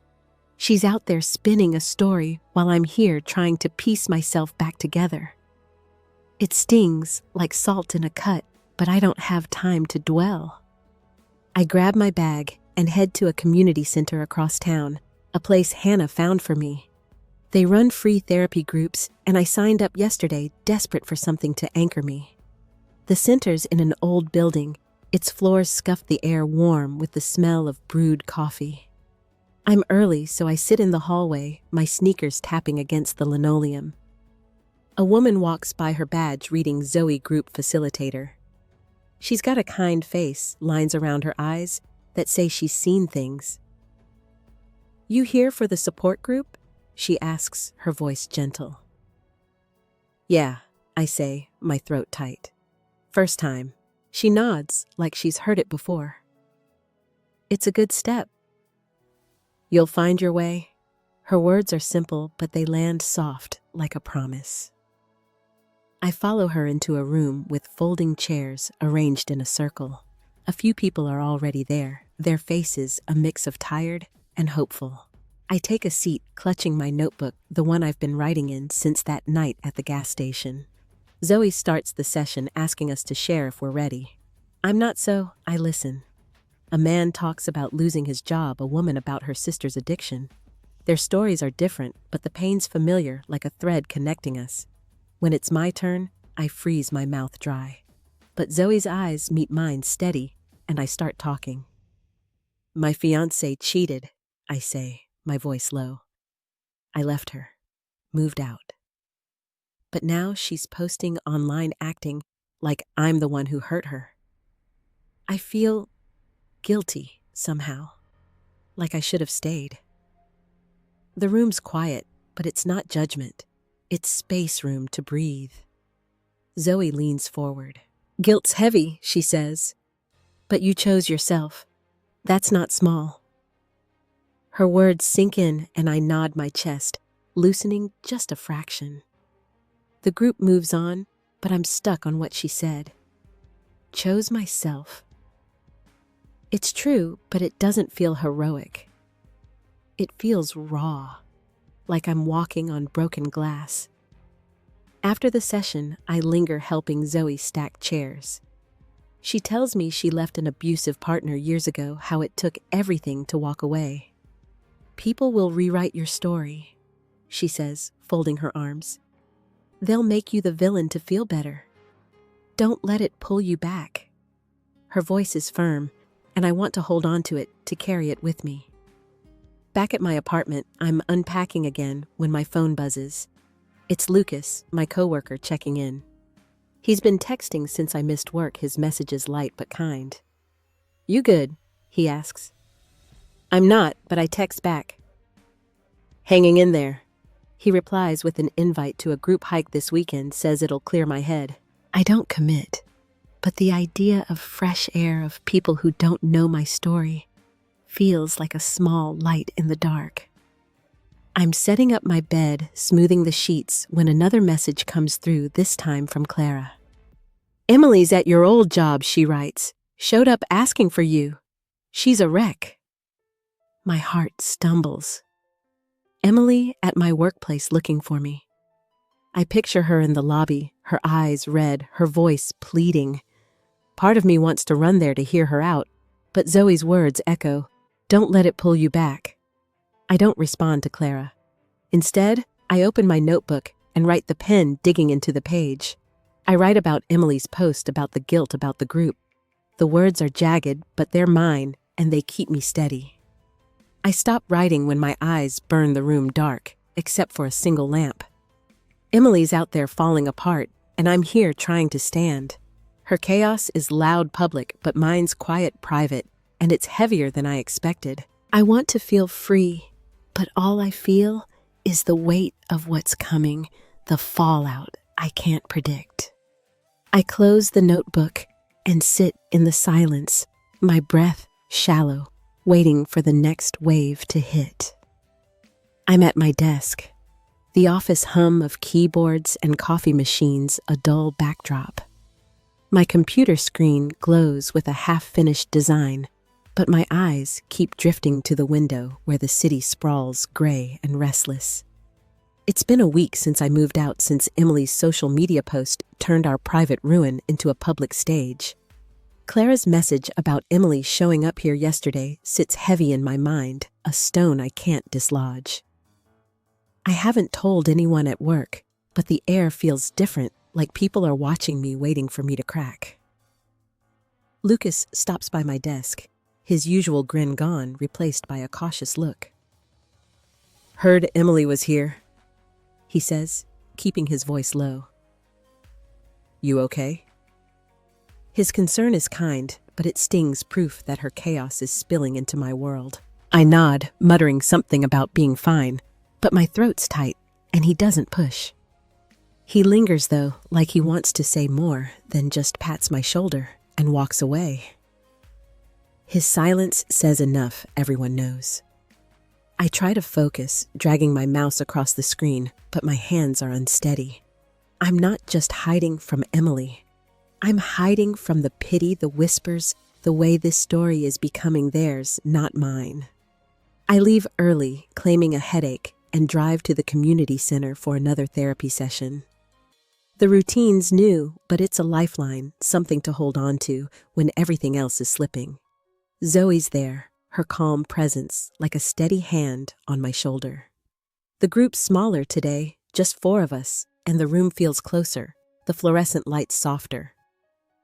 S1: She's out there spinning a story while I'm here trying to piece myself back together. It stings like salt in a cut, but I don't have time to dwell. I grab my bag and head to a community center across town, a place Hannah found for me. They run free therapy groups, and I signed up yesterday, desperate for something to anchor me. The center's in an old building. Its floors scuff the air warm with the smell of brewed coffee. I'm early, so I sit in the hallway, my sneakers tapping against the linoleum. A woman walks by, her badge reading Zoe Group Facilitator. She's got a kind face, lines around her eyes that say she's seen things. "You here for the support group?" she asks, her voice gentle. "Yeah," I say, my throat tight. "First time." She nods like she's heard it before. "It's a good step." "You'll find your way." Her words are simple, but they land soft like a promise. I follow her into a room with folding chairs arranged in a circle. A few people are already there, their faces a mix of tired and hopeful. I take a seat, clutching my notebook, the one I've been writing in since that night at the gas station. Zoe starts the session, asking us to share if we're ready. I'm not, so I listen. A man talks about losing his job, a woman about her sister's addiction. Their stories are different, but the pain's familiar, like a thread connecting us. When it's my turn, I freeze, my mouth dry. But Zoe's eyes meet mine, steady, and I start talking. "My fiance cheated," I say, my voice low. "I left her, moved out. But now she's posting online, acting like I'm the one who hurt her. I feel guilty somehow, like I should have stayed." The room's quiet, but it's not judgment. It's space, room to breathe. Zoe leans forward. "Guilt's heavy," she says. "But you chose yourself. That's not small." Her words sink in, and I nod my chest, loosening just a fraction. The group moves on, but I'm stuck on what she said. Chose myself. It's true, but it doesn't feel heroic. It feels raw, like I'm walking on broken glass. After the session, I linger, helping Zoe stack chairs. She tells me she left an abusive partner years ago, how it took everything to walk away. "People will rewrite your story," she says, folding her arms. "They'll make you the villain to feel better. Don't let it pull you back." Her voice is firm, and I want to hold on to it, to carry it with me. Back at my apartment, I'm unpacking again when my phone buzzes. It's Lucas, my coworker, checking in. He's been texting since I missed work, his messages light but kind. "You good?" he asks. I'm not, but I text back. "Hanging in there." He replies with an invite to a group hike this weekend, says it'll clear my head. I don't commit, but the idea of fresh air, of people who don't know my story, feels like a small light in the dark. I'm setting up my bed, smoothing the sheets, when another message comes through, this time from Clara. "Emily's at your old job," she writes. "Showed up asking for you. She's a wreck." My heart stumbles. Emily at my workplace looking for me. I picture her in the lobby, her eyes red, her voice pleading. Part of me wants to run there to hear her out, but Zoe's words echo, "Don't let it pull you back." I don't respond to Clara. Instead, I open my notebook and write, the pen digging into the page. I write about Emily's post, about the guilt, about the group. The words are jagged, but they're mine, and they keep me steady. I stop writing when my eyes burn the room dark, except for a single lamp. Emily's out there falling apart, and I'm here trying to stand. Her chaos is loud public, but mine's quiet private, and it's heavier than I expected. I want to feel free, but all I feel is the weight of what's coming, the fallout I can't predict. I close the notebook and sit in the silence, my breath shallow, waiting for the next wave to hit. I'm at my desk, the office hum of keyboards and coffee machines a dull backdrop. My computer screen glows with a half-finished design, but my eyes keep drifting to the window where the city sprawls gray and restless. It's been a week since I moved out since Emily's social media post turned our private ruin into a public stage. Clara's message about Emily showing up here yesterday sits heavy in my mind, a stone I can't dislodge. I haven't told anyone at work, but the air feels different, like people are watching me, waiting for me to crack. Lucas stops by my desk, his usual grin gone, replaced by a cautious look. "Heard Emily was here," he says, keeping his voice low. "You okay?" His concern is kind, but it stings proof that her chaos is spilling into my world. I nod, muttering something about being fine, but my throat's tight, and he doesn't push. He lingers, though, like he wants to say more, then just pats my shoulder and walks away. His silence says enough, everyone knows. I try to focus, dragging my mouse across the screen, but my hands are unsteady. I'm not just hiding from Emily. I'm hiding from the pity, the whispers, the way this story is becoming theirs, not mine. I leave early, claiming a headache, and drive to the community center for another therapy session. The routine's new, but it's a lifeline, something to hold on to when everything else is slipping. Zoe's there, her calm presence like a steady hand on my shoulder. The group's smaller today, just 4 of us, and the room feels closer, the fluorescent lights softer.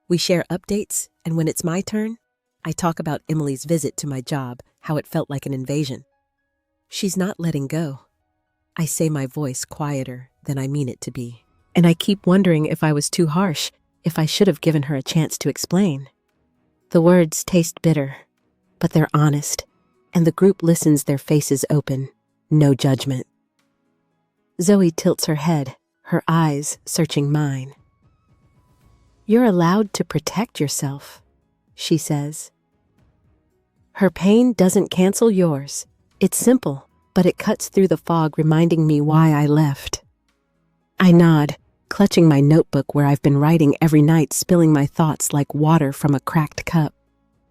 S1: We share updates, and when it's my turn, I talk about Emily's visit to my job, how it felt like an invasion. She's not letting go. I say, my voice quieter than I mean it to be. And I keep wondering if I was too harsh, if I should have given her a chance to explain. The words taste bitter, but they're honest, and the group listens, their faces open, no judgment. Zoe tilts her head, her eyes searching mine. "You're allowed to protect yourself," she says. Her pain doesn't cancel yours. It's simple, but it cuts through the fog, reminding me why I left. I nod, clutching my notebook where I've been writing every night, spilling my thoughts like water from a cracked cup.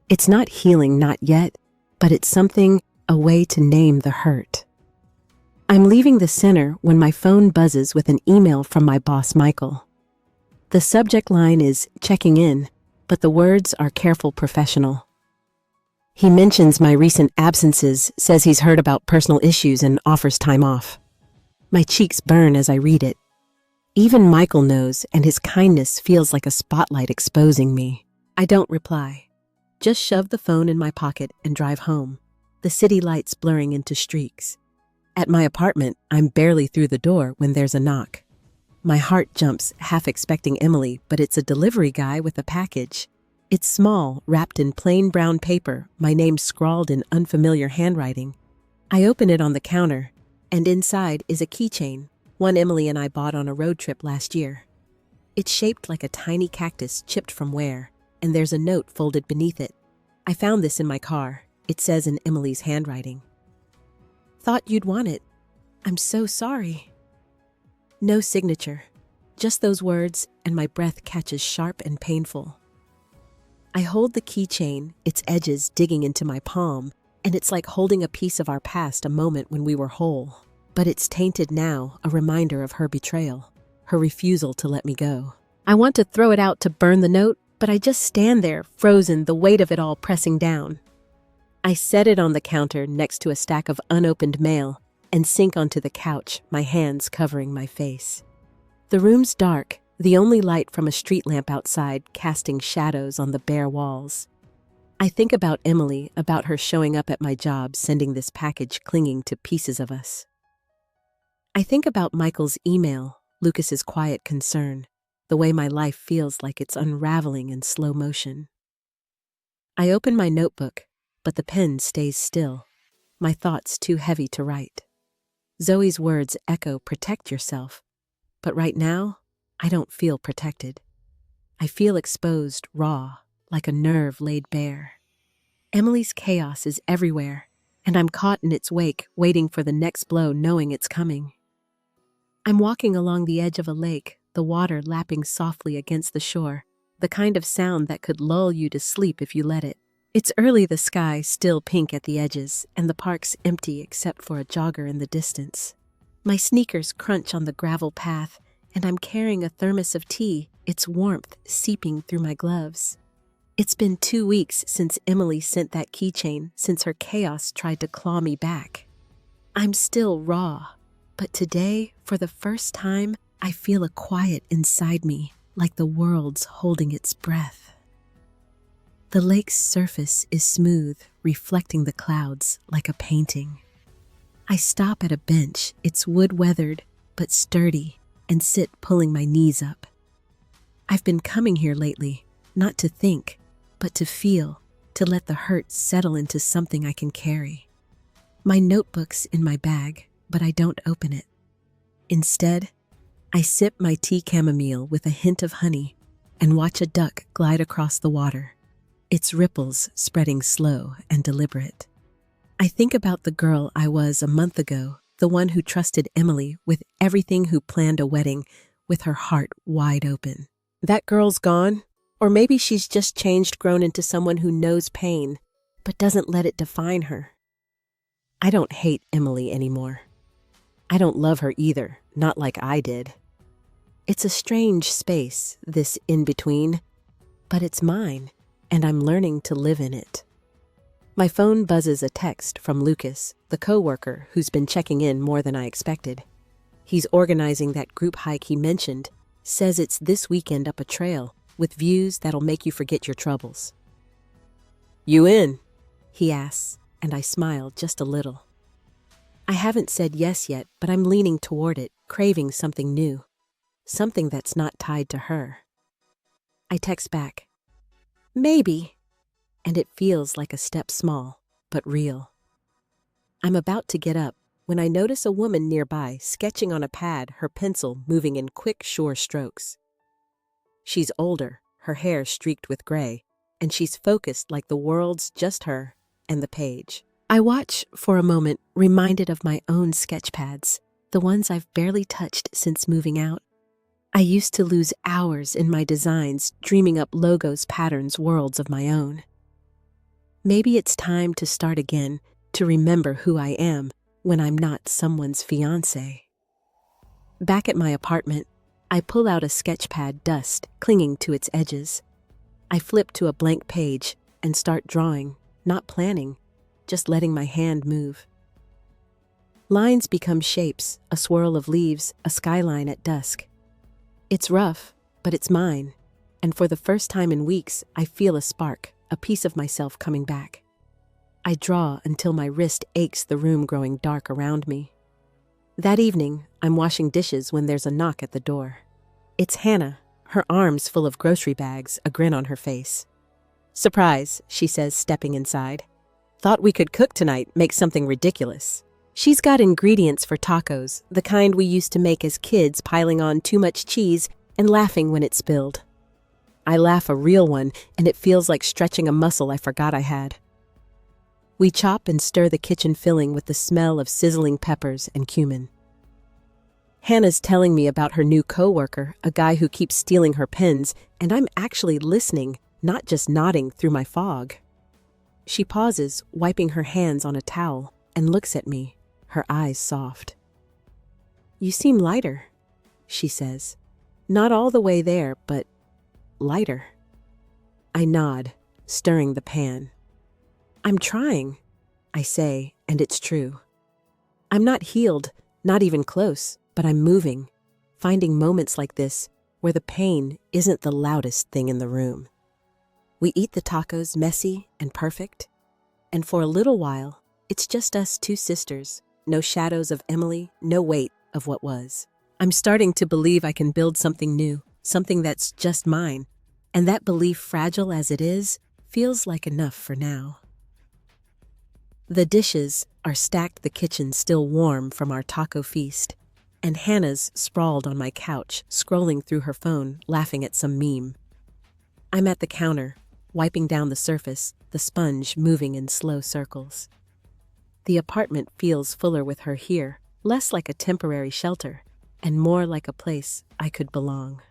S1: It's not healing, not yet, but it's something, a way to name the hurt. I'm leaving the center when my phone buzzes with an email from my boss, Michael. The subject line is "checking in," but the words are careful, professional. He mentions my recent absences, says he's heard about personal issues and offers time off. My cheeks burn as I read it. Even Michael knows, and his kindness feels like a spotlight exposing me. I don't reply. Just shove the phone in my pocket and drive home, the city lights blurring into streaks. At my apartment, I'm barely through the door when there's a knock. My heart jumps, half expecting Emily, but it's a delivery guy with a package. It's small, wrapped in plain brown paper, my name scrawled in unfamiliar handwriting. I open it on the counter, and inside is a keychain, one Emily and I bought on a road trip last year. It's shaped like a tiny cactus chipped from wear, and there's a note folded beneath it. I found this in my car. It says in Emily's handwriting, "Thought you'd want it. I'm so sorry." No signature, just those words, and my breath catches sharp and painful. I hold the keychain, its edges digging into my palm, and it's like holding a piece of our past, a moment when we were whole. But it's tainted now, a reminder of her betrayal, her refusal to let me go. I want to throw it out to burn the note, but I just stand there, frozen, the weight of it all pressing down. I set it on the counter next to a stack of unopened mail and sink onto the couch, my hands covering my face. The room's dark, the only light from a street lamp outside casting shadows on the bare walls. I think about Emily, about her showing up at my job, sending this package clinging to pieces of us. I think about Michael's email, Lucas's quiet concern, the way my life feels like it's unraveling in slow motion. I open my notebook, but the pen stays still, my thoughts too heavy to write. Zoe's words echo, "Protect yourself," but right now, I don't feel protected. I feel exposed, raw, like a nerve laid bare. Emily's chaos is everywhere, and I'm caught in its wake, waiting for the next blow, knowing it's coming. I'm walking along the edge of a lake, the water lapping softly against the shore, the kind of sound that could lull you to sleep if you let it. It's early, the sky still pink at the edges, and the park's empty except for a jogger in the distance. My sneakers crunch on the gravel path, and I'm carrying a thermos of tea, its warmth seeping through my gloves. It's been 2 weeks since Emily sent that keychain, since her chaos tried to claw me back. I'm still raw, but today, for the first time, I feel a quiet inside me, like the world's holding its breath. The lake's surface is smooth, reflecting the clouds like a painting. I stop at a bench, it's wood-weathered, but sturdy, and sit pulling my knees up. I've been coming here lately, not to think, but to feel, to let the hurt settle into something I can carry. My notebook's in my bag, but I don't open it. Instead, I sip my tea chamomile with a hint of honey and watch a duck glide across the water, its ripples spreading slow and deliberate. I think about the girl I was a month ago, the one who trusted Emily with everything, who planned a wedding with her heart wide open. That girl's gone, or maybe she's just changed, grown into someone who knows pain, but doesn't let it define her. I don't hate Emily anymore. I don't love her either, not like I did. It's a strange space, this in-between, but it's mine, and I'm learning to live in it. My phone buzzes, a text from Lucas, the coworker who's been checking in more than I expected. He's organizing that group hike he mentioned, says it's this weekend up a trail with views that'll make you forget your troubles. "You in?" he asks, and I smile just a little. I haven't said yes yet, but I'm leaning toward it, craving something new, something that's not tied to her. I text back, "Maybe," and it feels like a step small, but real. I'm about to get up when I notice a woman nearby sketching on a pad, her pencil moving in quick, sure strokes. She's older, her hair streaked with gray, and she's focused like the world's just her and the page. I watch for a moment, reminded of my own sketch pads, the ones I've barely touched since moving out. I used to lose hours in my designs, dreaming up logos, patterns, worlds of my own. Maybe it's time to start again, to remember who I am when I'm not someone's fiance. Back at my apartment, I pull out a sketch pad, dust clinging to its edges. I flip to a blank page and start drawing, not planning, just letting my hand move. Lines become shapes, a swirl of leaves, a skyline at dusk. It's rough, but it's mine, and for the first time in weeks, I feel a spark, a piece of myself coming back. I draw until my wrist aches, the room growing dark around me. That evening, I'm washing dishes when there's a knock at the door. It's Hannah, her arms full of grocery bags, a grin on her face. "Surprise," she says, stepping inside. "Thought we could cook tonight, make something ridiculous." She's got ingredients for tacos, the kind we used to make as kids, piling on too much cheese and laughing when it spilled. I laugh, a real one, and it feels like stretching a muscle I forgot I had. We chop and stir the kitchen, filling with the smell of sizzling peppers and cumin. Hannah's telling me about her new coworker, a guy who keeps stealing her pens, and I'm actually listening, not just nodding through my fog. She pauses, wiping her hands on a towel, and looks at me, her eyes soft. "You seem lighter," she says. "Not all the way there, but lighter." I nod, stirring the pan. "I'm trying," I say, and it's true. I'm not healed, not even close, but I'm moving, finding moments like this where the pain isn't the loudest thing in the room. We eat the tacos messy and perfect, and for a little while, it's just us two sisters, no shadows of Emily, no weight of what was. I'm starting to believe I can build something new, something that's just mine, and that belief, fragile as it is, feels like enough for now. The dishes are stacked, the kitchen still warm from our taco feast, and Hannah's sprawled on my couch, scrolling through her phone, laughing at some meme. I'm at the counter, wiping down the surface, the sponge moving in slow circles. The apartment feels fuller with her here, less like a temporary shelter, and more like a place I could belong.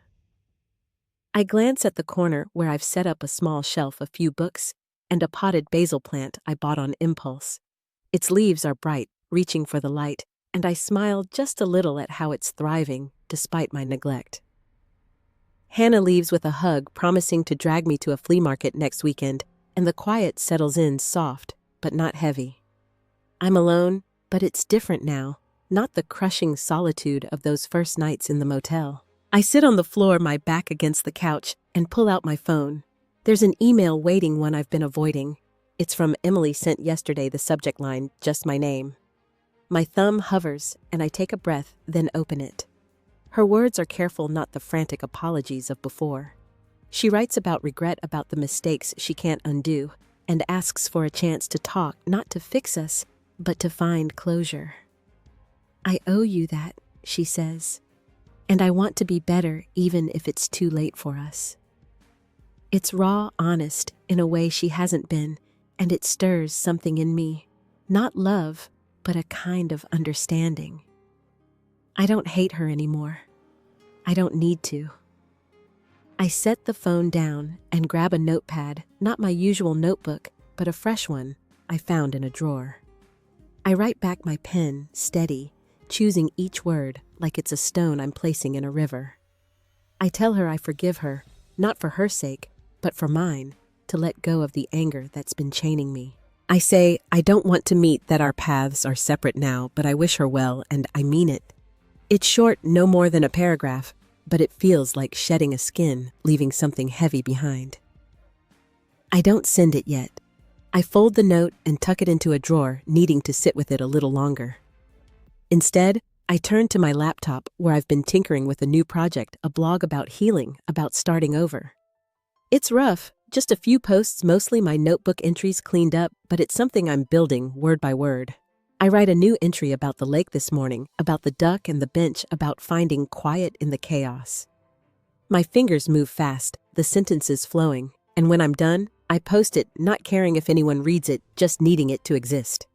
S1: I glance at the corner where I've set up a small shelf, a few books, and a potted basil plant I bought on impulse. Its leaves are bright, reaching for the light, and I smile just a little at how it's thriving, despite my neglect. Hannah leaves with a hug, promising to drag me to a flea market next weekend, and the quiet settles in, soft, but not heavy. I'm alone, but it's different now, not the crushing solitude of those first nights in the motel. I sit on the floor, my back against the couch, and pull out my phone. There's an email waiting, one I've been avoiding. It's from Emily, sent yesterday, the subject line, just my name. My thumb hovers, and I take a breath, then open it. Her words are careful, not the frantic apologies of before. She writes about regret, about the mistakes she can't undo, and asks for a chance to talk, not to fix us, but to find closure. I owe you that, she says, and I want to be better even if it's too late for us. It's raw, honest, in a way she hasn't been, and it stirs something in me. Not love, but a kind of understanding. I don't hate her anymore. I don't need to. I set the phone down and grab a notepad, not my usual notebook, but a fresh one I found in a drawer. I write back, my pen steady, choosing each word like it's a stone I'm placing in a river. I tell her I forgive her, not for her sake, but for mine, to let go of the anger that's been chaining me. I say I don't want to meet, that our paths are separate now, but I wish her well, and I mean it. It's short, no more than a paragraph, but it feels like shedding a skin, leaving something heavy behind. I don't send it yet. I fold the note and tuck it into a drawer, needing to sit with it a little longer. Instead, I turn to my laptop, where I've been tinkering with a new project, a blog about healing, about starting over. It's rough, just a few posts, mostly my notebook entries cleaned up, but it's something I'm building word by word. I write a new entry about the lake this morning, about the duck and the bench, about finding quiet in the chaos. My fingers move fast, the sentences flowing, and when I'm done, I post it, not caring if anyone reads it, just needing it to exist.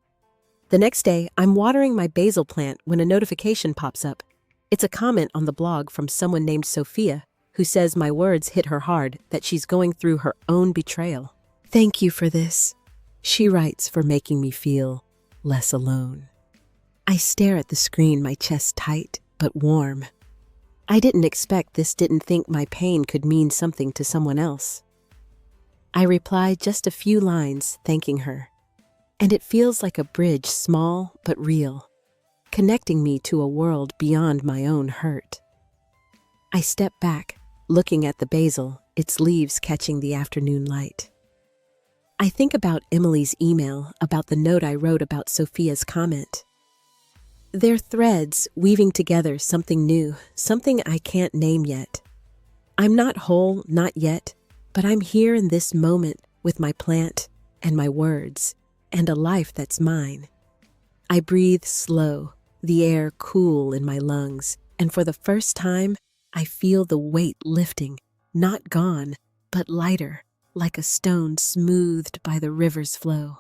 S1: The next day, I'm watering my basil plant when a notification pops up. It's a comment on the blog from someone named Sophia, who says my words hit her hard, that she's going through her own betrayal. Thank you for this, she writes, for making me feel less alone. I stare at the screen, my chest tight but warm. I didn't expect this, didn't think my pain could mean something to someone else. I reply just a few lines, thanking her. And it feels like a bridge, small but real, connecting me to a world beyond my own hurt. I step back, looking at the basil, its leaves catching the afternoon light. I think about Emily's email, about the note I wrote, about Sophia's comment. They're threads weaving together something new, something I can't name yet. I'm not whole, not yet, but I'm here in this moment with my plant and my words and a life that's mine. I breathe slow, the air cool in my lungs, and for the first time, I feel the weight lifting, not gone, but lighter, like a stone smoothed by the river's flow.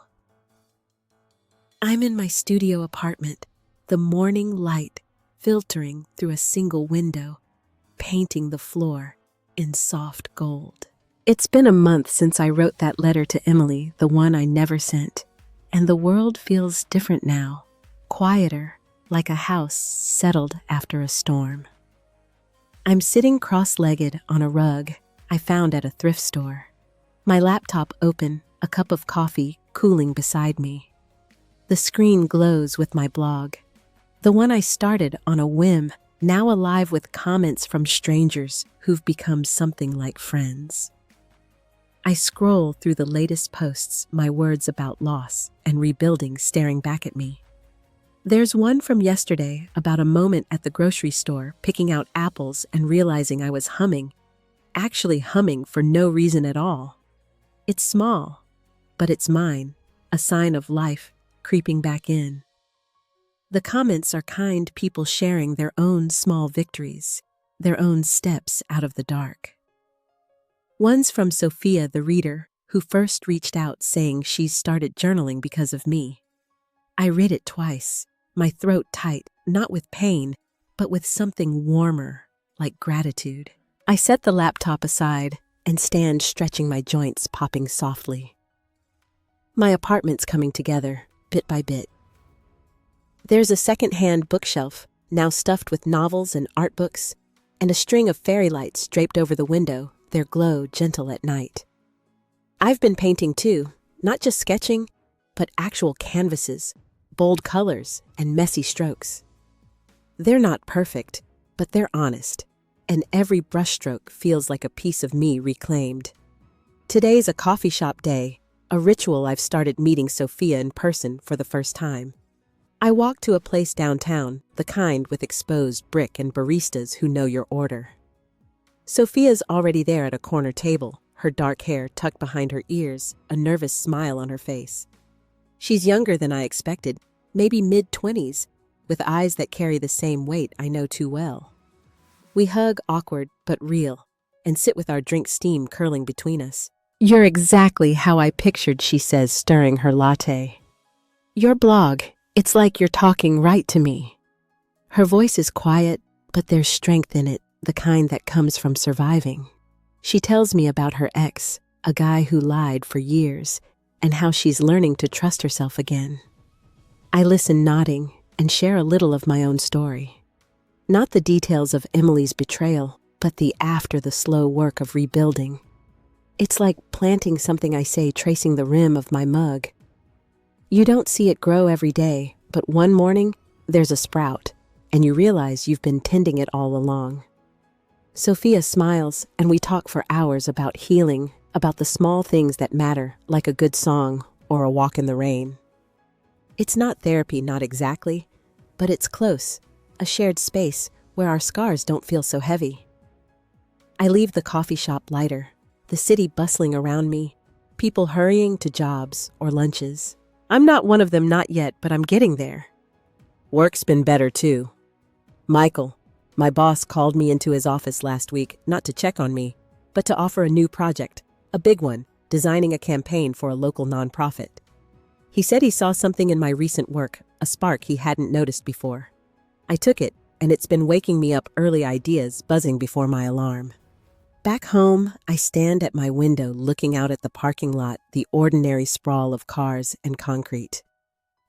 S1: I'm in my studio apartment, the morning light filtering through a single window, painting the floor in soft gold. It's been a month since I wrote that letter to Emily, the one I never sent, and the world feels different now, quieter, like a house settled after a storm. I'm sitting cross-legged on a rug I found at a thrift store. My laptop open, a cup of coffee cooling beside me. The screen glows with my blog, the one I started on a whim now alive with comments from strangers who've become something like friends. I scroll through the latest posts, my words about loss and rebuilding staring back at me. There's one from yesterday about a moment at the grocery store picking out apples and realizing I was actually humming for no reason at all. It's small, but it's mine, a sign of life creeping back in. The comments are kind people sharing their own small victories, their own steps out of the dark. One's from Sophia, the reader, who first reached out saying she's started journaling because of me. I read it twice, my throat tight, not with pain, but with something warmer, like gratitude. I set the laptop aside and stand stretching my joints, popping softly. My apartment's coming together, bit by bit. There's a second-hand bookshelf, now stuffed with novels and art books, and a string of fairy lights draped over the window, their glow gentle at night. I've been painting too, not just sketching, but actual canvases, bold colors, and messy strokes. They're not perfect, but they're honest, and every brushstroke feels like a piece of me reclaimed. Today's a coffee shop day, a ritual I've started meeting Sophia in person for the first time. I walk to a place downtown, the kind with exposed brick and baristas who know your order. Sophia's already there at a corner table, her dark hair tucked behind her ears, a nervous smile on her face. She's younger than I expected, maybe mid-20s, with eyes that carry the same weight I know too well. We hug, awkward but real, and sit with our drink steam curling between us. "You're exactly how I pictured," she says, stirring her latte. "Your blog, it's like you're talking right to me." Her voice is quiet, but there's strength in it, the kind that comes from surviving. She tells me about her ex, a guy who lied for years, and how she's learning to trust herself again. I listen nodding and share a little of my own story. Not the details of Emily's betrayal, but the after the slow work of rebuilding. It's like planting something I say, tracing the rim of my mug. You don't see it grow every day, but one morning, there's a sprout, and you realize you've been tending it all along. Sophia smiles, and we talk for hours about healing, about the small things that matter, like a good song or a walk in the rain. It's not therapy, not exactly, but it's close, a shared space where our scars don't feel so heavy. I leave the coffee shop lighter, the city bustling around me, people hurrying to jobs or lunches. I'm not one of them, not yet, but I'm getting there. Work's been better too. Michael, my boss, called me into his office last week, not to check on me, but to offer a new project, a big one, designing a campaign for a local nonprofit. He said he saw something in my recent work, a spark he hadn't noticed before. I took it, and it's been waking me up, early ideas buzzing before my alarm. Back home, I stand at my window looking out at the parking lot, the ordinary sprawl of cars and concrete.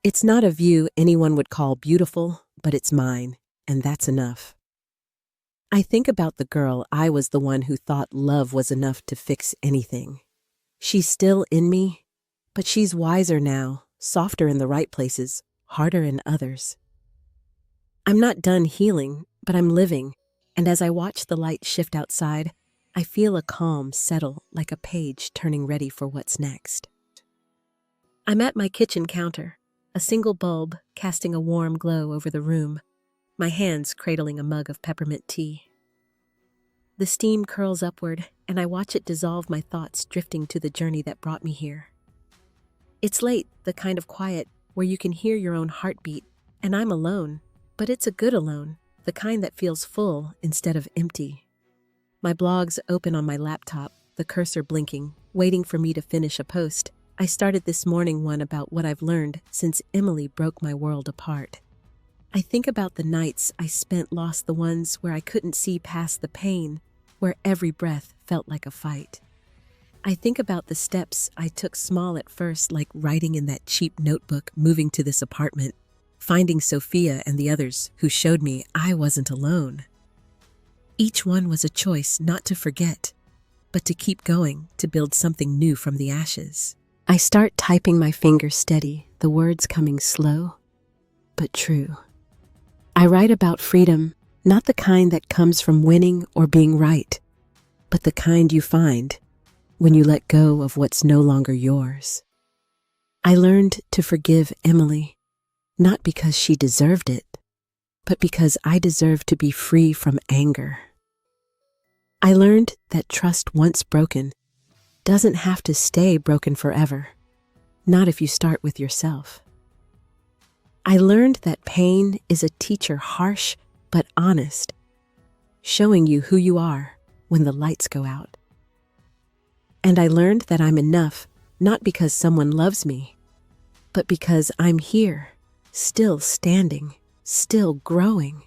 S1: It's not a view anyone would call beautiful, but it's mine, and that's enough. I think about the girl I was, the one who thought love was enough to fix anything. She's still in me, but she's wiser now, softer in the right places, harder in others. I'm not done healing, but I'm living, and as I watch the light shift outside, I feel a calm settle, like a page turning ready for what's next. I'm at my kitchen counter, a single bulb casting a warm glow over the room, my hands cradling a mug of peppermint tea. The steam curls upward, and I watch it dissolve my thoughts, drifting to the journey that brought me here. It's late, the kind of quiet where you can hear your own heartbeat, and I'm alone, but it's a good alone, the kind that feels full instead of empty. My blog's open on my laptop, the cursor blinking, waiting for me to finish a post. I started this morning one about what I've learned since Emily broke my world apart. I think about the nights I spent lost, the ones where I couldn't see past the pain, where every breath felt like a fight. I think about the steps I took, small at first, like writing in that cheap notebook, moving to this apartment, finding Sophia and the others who showed me I wasn't alone. Each one was a choice not to forget, but to keep going, to build something new from the ashes. I start typing, my fingers steady, the words coming slow, but true. I write about freedom, Not the kind that comes from winning or being right, but the kind you find when you let go of what's no longer yours. I learned to forgive Emily, not because she deserved it, but because I deserve to be free from anger. I learned that trust once broken doesn't have to stay broken forever, not if you start with yourself. I learned that pain is a teacher, harsh but honest, showing you who you are when the lights go out. And I learned that I'm enough, not because someone loves me, but because I'm here, still standing, still growing.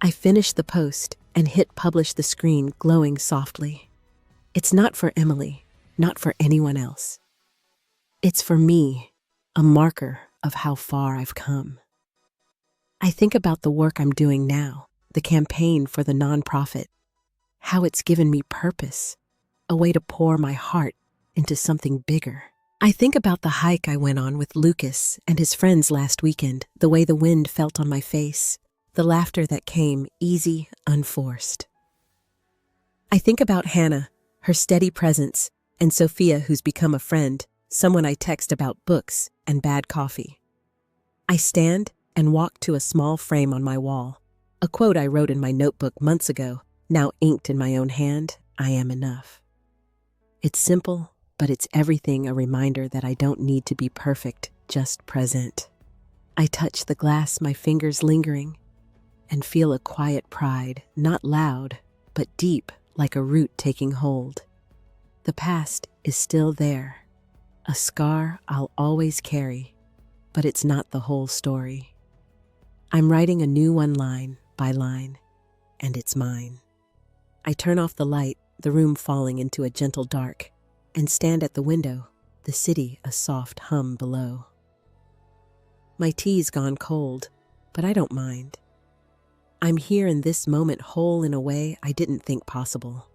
S1: I finished the post and hit publish, the screen glowing softly. It's not for Emily, not for anyone else. It's for me, a marker of how far I've come. I think about the work I'm doing now, the campaign for the nonprofit, how it's given me purpose, a way to pour my heart into something bigger. I think about the hike I went on with Lucas and his friends last weekend, the way the wind felt on my face, the laughter that came easy, unforced. I think about Hannah, her steady presence, and Sophia, who's become a friend, someone I text about books and bad coffee. I stand and walk to a small frame on my wall, a quote I wrote in my notebook months ago, now inked in my own hand, I am enough. It's simple, but it's everything, a reminder that I don't need to be perfect, just present. I touch the glass, my fingers lingering, and feel a quiet pride, not loud, but deep, like a root taking hold. The past is still there, a scar I'll always carry, but it's not the whole story. I'm writing a new one line by line, and it's mine. I turn off the light, the room falling into a gentle dark, and stand at the window, the city a soft hum below. My tea's gone cold, but I don't mind. I'm here in this moment, whole in a way I didn't think possible.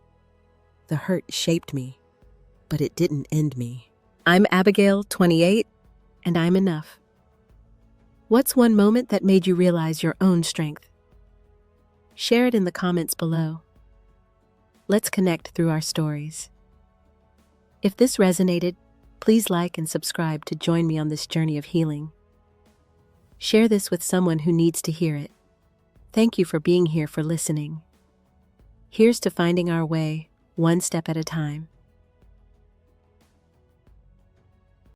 S1: The hurt shaped me, but it didn't end me. I'm Abigail, 28, and I'm enough. What's one moment that made you realize your own strength? Share it in the comments below. Let's connect through our stories. If this resonated, please like and subscribe to join me on this journey of healing. Share this with someone who needs to hear it. Thank you for being here, for listening. Here's to finding our way, one step at a time.